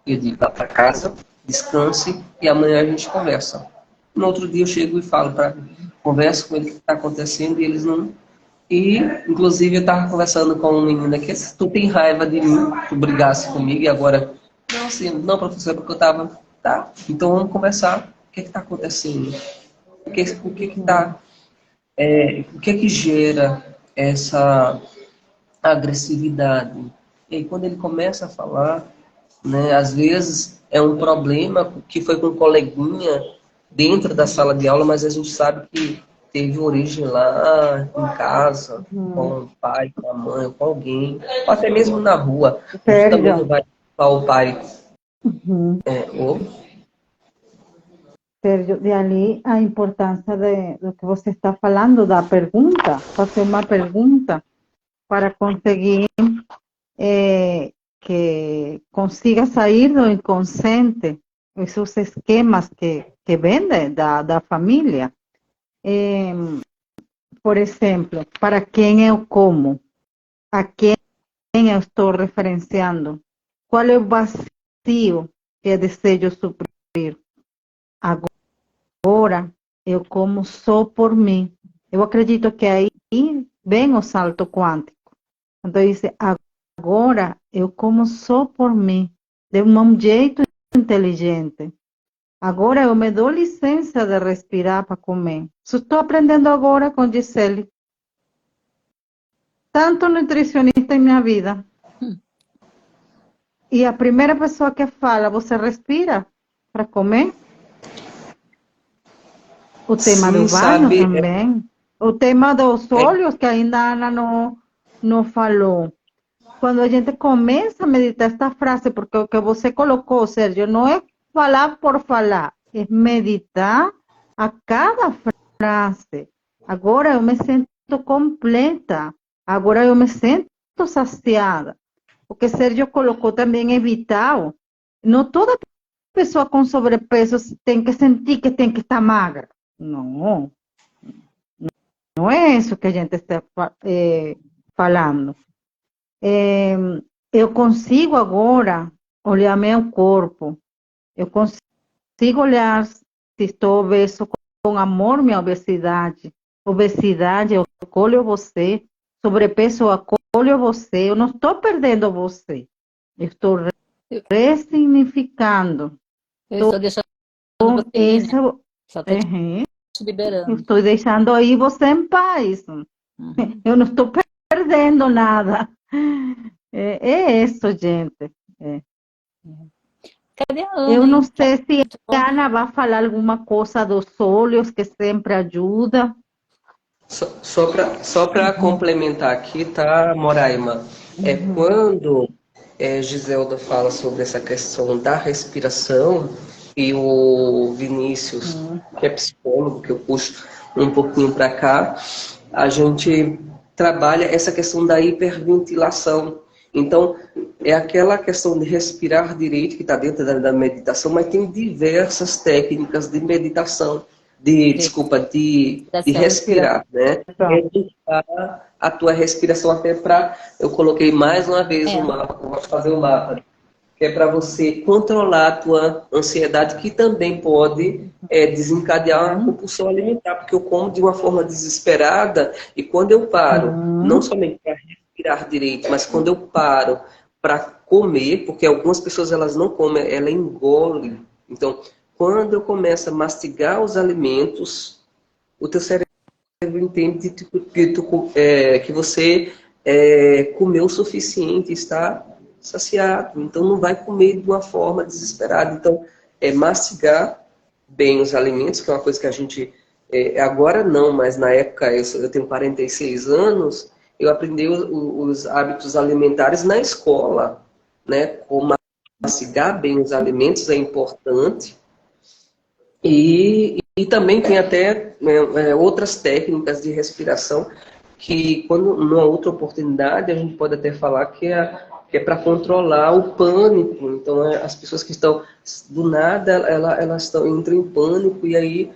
Eu digo, vá para casa, descanse e amanhã a gente conversa. No outro dia eu chego e falo, converso com ele o que está acontecendo e eles não... E, inclusive, eu estava conversando com um menino aqui, se tu tem raiva de mim, tu brigasse comigo e agora... Não, assim, não, professor, porque eu estava... Tá, então vamos conversar. O que está acontecendo? O que está... o que é que gera essa agressividade? E aí, quando ele começa a falar, né, às vezes é um problema que foi com um coleguinha dentro da sala de aula, mas a gente sabe que teve origem lá em casa, com o pai, com a mãe, com alguém, ou até mesmo na rua. A gente também não vai falar o pai. Sérgio, de ali a importância do que você está falando, da pergunta, fazer uma pergunta para conseguir que consiga sair do inconsciente, esses esquemas que vêm da família. Por exemplo, para quem eu como, a quem eu estou referenciando, qual é o vazio que eu desejo suprir. Agora eu como só por mim. Eu acredito que aí vem o salto quântico. Então diz, agora eu como só por mim, de um jeito inteligente. Agora eu me dou licença de respirar para comer. Isso estou aprendendo agora com Gisele. Tanto nutricionista em minha vida. E a primeira pessoa que fala, você respira para comer? O tema do banho também. O tema dos olhos, que ainda a Ana não falou. Quando a gente começa a meditar esta frase, porque o que você colocou, Sérgio, não é falar por falar, é meditar a cada frase. Agora eu me sinto completa. Agora eu me sinto saciada. O que Sérgio colocou também é vital. Não toda pessoa com sobrepeso tem que sentir que tem que estar magra. Não, não é isso que a gente está falando. Eu consigo agora olhar meu corpo, eu consigo olhar se estou obeso com amor minha obesidade. Obesidade, eu acolho você. Sobrepeso, eu acolho você. Eu não estou perdendo você. Eu estou ressignificando. Eu estou deixando Então, você ir, né? essa, Só estou te liberando. estou deixando aí você em paz. Uhum. Eu não estou perdendo nada. É isso, gente. Cadê a Ana, Eu hein? não sei se Muito bom. a Ana vai falar alguma coisa dos óleos, que sempre ajuda. Só para complementar aqui, tá, Moraima? Quando Giselda fala sobre essa questão da respiração, e o Vinícius, que é psicólogo, que eu puxo um pouquinho para cá, a gente trabalha essa questão da hiperventilação. Então, é aquela questão de respirar direito, que está dentro da meditação, mas tem diversas técnicas de meditação, desculpa, de respirar, né? Editar a tua respiração até para... Eu coloquei mais uma vez o mapa, vou fazer o mapa, que é para você controlar a tua ansiedade, que também pode desencadear uma compulsão alimentar, porque eu como de uma forma desesperada, e quando eu paro, não somente para respirar direito, mas quando eu paro para comer, porque algumas pessoas elas não comem, ela engole. Então, quando eu começo a mastigar os alimentos, o teu cérebro entende que você comeu o suficiente, está saciado. Então, não vai comer de uma forma desesperada. Então, mastigar bem os alimentos, que é uma coisa que a gente... agora não, mas na época, eu tenho 46 anos, eu aprendi os hábitos alimentares na escola, né? Como mastigar bem os alimentos é importante. E também tem até outras técnicas de respiração que, quando numa outra oportunidade, a gente pode até falar que é para controlar o pânico. Então, as pessoas que estão, do nada, elas entram em pânico e aí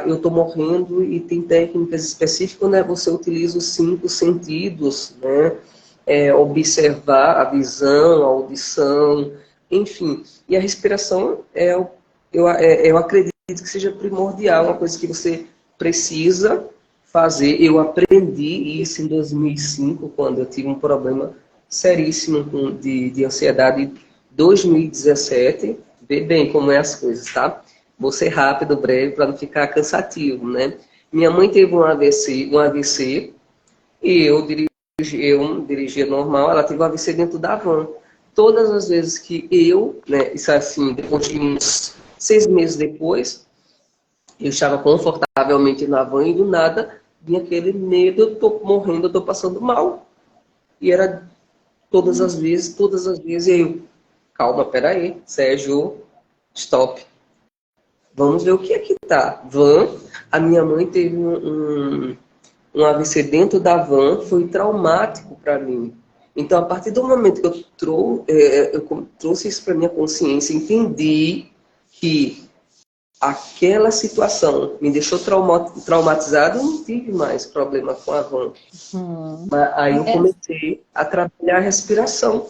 eu estou morrendo, e tem técnicas específicas, né? Você utiliza os 5 sentidos, né? Observar a visão, a audição, enfim. E a respiração eu acredito que seja primordial, uma coisa que você precisa fazer. Eu aprendi isso em 2005, quando eu tive um problema seríssimo de ansiedade. Em 2017, vê bem como é as coisas, tá? Vou ser rápido, breve, para não ficar cansativo, né? Minha mãe teve um AVC, e eu dirigia normal, ela teve um AVC dentro da van. Todas as vezes que né, isso assim, depois de uns 6 meses depois, eu estava confortavelmente na van e do nada vinha aquele medo, eu tô morrendo, eu tô passando mal. E era todas as vezes, e eu, calma, peraí, Sérgio, stop. Vamos ver o que é que tá. Van, a minha mãe teve um AVC dentro da van, foi traumático para mim. Então, a partir do momento que eu trouxe isso para minha consciência, entendi que aquela situação me deixou traumatizado, eu não tive mais problema com a van. Mas aí eu comecei a trabalhar a respiração.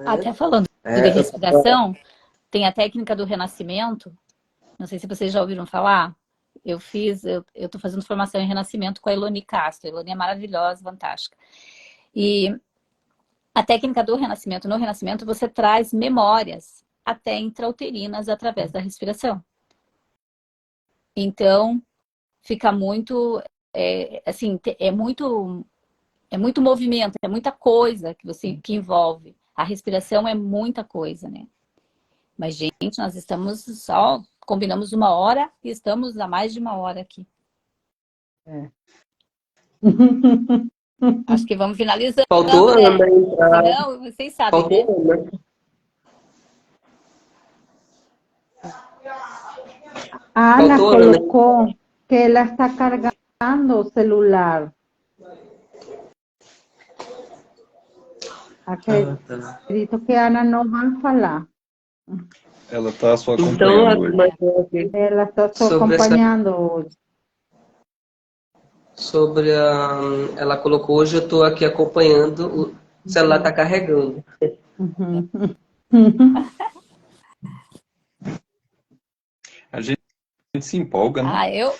Até falando de respiração, tem a técnica do renascimento. Não sei se vocês já ouviram falar. Eu estou fazendo formação em renascimento com a Elone Castro. A Elone é maravilhosa, fantástica. E a técnica do renascimento, no renascimento você traz memórias até intrauterinas através da respiração. Então, fica muito, assim, é muito movimento, é muita coisa que envolve. A respiração é muita coisa, né? Mas, gente, nós combinamos 1 hora e estamos há mais de 1 hora aqui. Acho que vamos finalizando. Faltou a Ana entrar. Não, vocês sabem, Faltou né? Ana. A Ana Faltou, Ana. colocou que ela está carregando o celular. Acredito que a Ana não vai falar. Ela está só Então, acompanhando hoje. Ela está só Sobre essa- acompanhando hoje. sobre a. Ela colocou hoje, eu estou aqui acompanhando, o celular está carregando. Uhum. A gente se empolga, né? Ah, eu,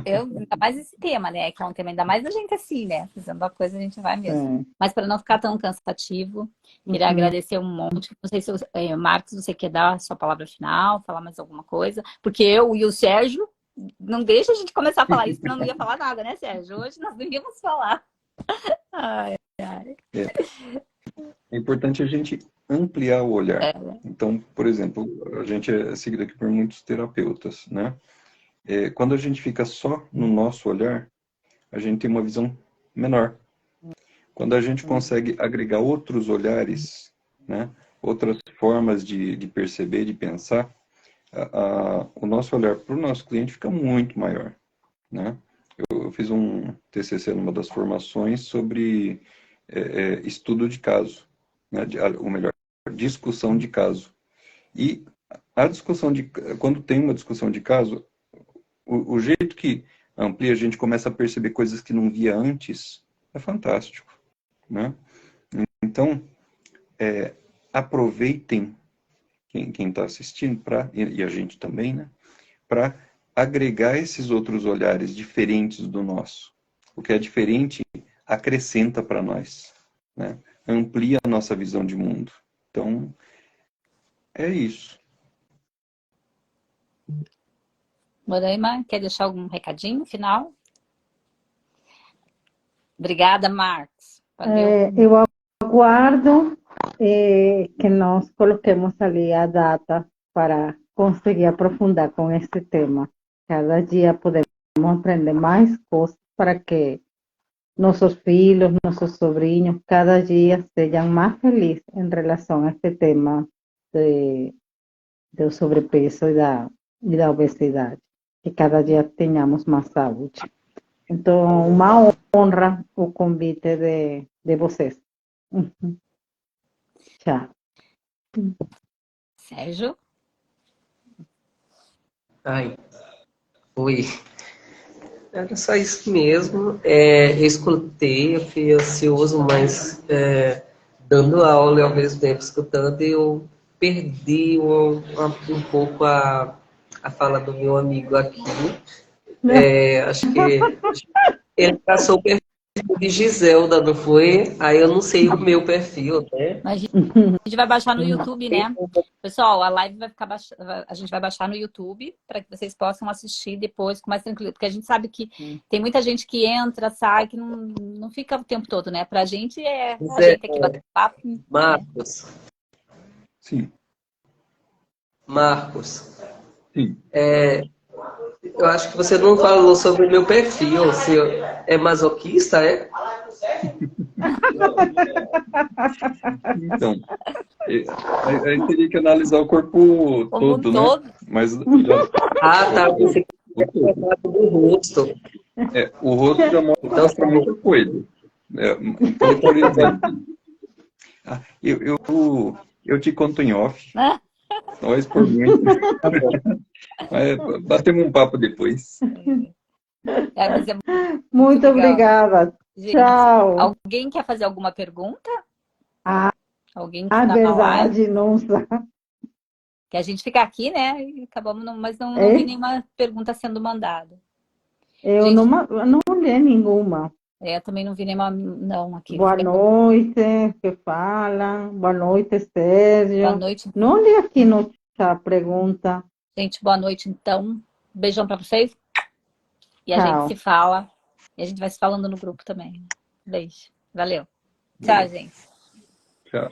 É, ainda mais esse tema, né? Que é um tema ainda mais da gente assim, né? Fazendo a coisa a gente vai mesmo. é. Mas para não ficar tão cansativo, queria Uhum. agradecer um monte. Não sei se, Marcos, você quer dar a sua palavra final, falar mais alguma coisa? Porque eu e o Sérgio, não deixa a gente começar a falar isso, senão não ia falar nada, né, Sérgio? Hoje nós não íamos falar. Ai, ai. É importante a gente ampliar o olhar. Então, por exemplo, a gente é seguido aqui por muitos terapeutas, né? Quando a gente fica só no nosso olhar, a gente tem uma visão menor. Quando a gente consegue agregar outros olhares, né? Outras formas de perceber, de pensar, o nosso olhar para o nosso cliente fica muito maior, né? Eu fiz um TCC numa das formações sobre estudo de caso, né? Ou melhor, discussão de caso. E a discussão quando tem uma discussão de caso, o jeito que amplia, a gente começa a perceber coisas que não via antes, é fantástico, né? Então, aproveitem quem está assistindo, e a gente também, né? Para agregar esses outros olhares diferentes do nosso. O que é diferente acrescenta para nós, né? Amplia a nossa visão de mundo. Então, é isso. Moraima, quer deixar algum recadinho final? Obrigada, Marcos. Valeu. Eu aguardo que nós coloquemos ali a data para conseguir aprofundar com este tema. Cada dia podemos aprender mais coisas para que nossos filhos, nossos sobrinhos, cada dia sejam mais felizes em relação a este tema do sobrepeso e da obesidade. Que cada dia tenhamos mais saúde. Então, uma honra o convite de vocês. Uhum. Tchau. Sérgio? Ai, oi. Era só isso mesmo. Eu escutei, eu fui ansioso, mas dando aula e ao mesmo tempo escutando, eu perdi um pouco a fala do meu amigo aqui. Acho que ele passou o perfil de Giselda, não foi? Aí eu não sei o meu perfil, né? A gente vai baixar no YouTube, né? Pessoal, a live vai ficar a gente vai baixar no YouTube para que vocês possam assistir depois com mais tranquilo, porque a gente sabe que tem muita gente que entra, sai, que não fica o tempo todo, né? Pra gente a gente aqui bater papo. Marcos, Sim, Marcos, sim. eu acho que você não falou sobre o meu perfil. Se é masoquista, é? Então, aí teria que analisar o corpo Como um todo, né? todo. Mas Ah, tá. Você quer falar do rosto. o rosto já Então, mostra muita coisa. Então, por exemplo, eu te conto em off, nós por muito. tá bom. Mas batemos um papo depois. Mas é Muito legal. obrigada. Gente, Tchau. alguém quer fazer alguma pergunta? Alguém que A está na live? verdade, nossa. Que a gente fica aqui, né? E acabamos, mas não vi nenhuma pergunta sendo mandada. Eu Gente, não li nenhuma. eu também não vi nenhuma não aqui. Boa noite, que fala. Boa noite, Sérgio. Boa noite. Não li aqui nossa pergunta. Gente, boa noite, então. Beijão para vocês. E a Tchau. gente se fala. E a gente vai se falando no grupo também. Beijo. Valeu. Tchau, gente. Tchau.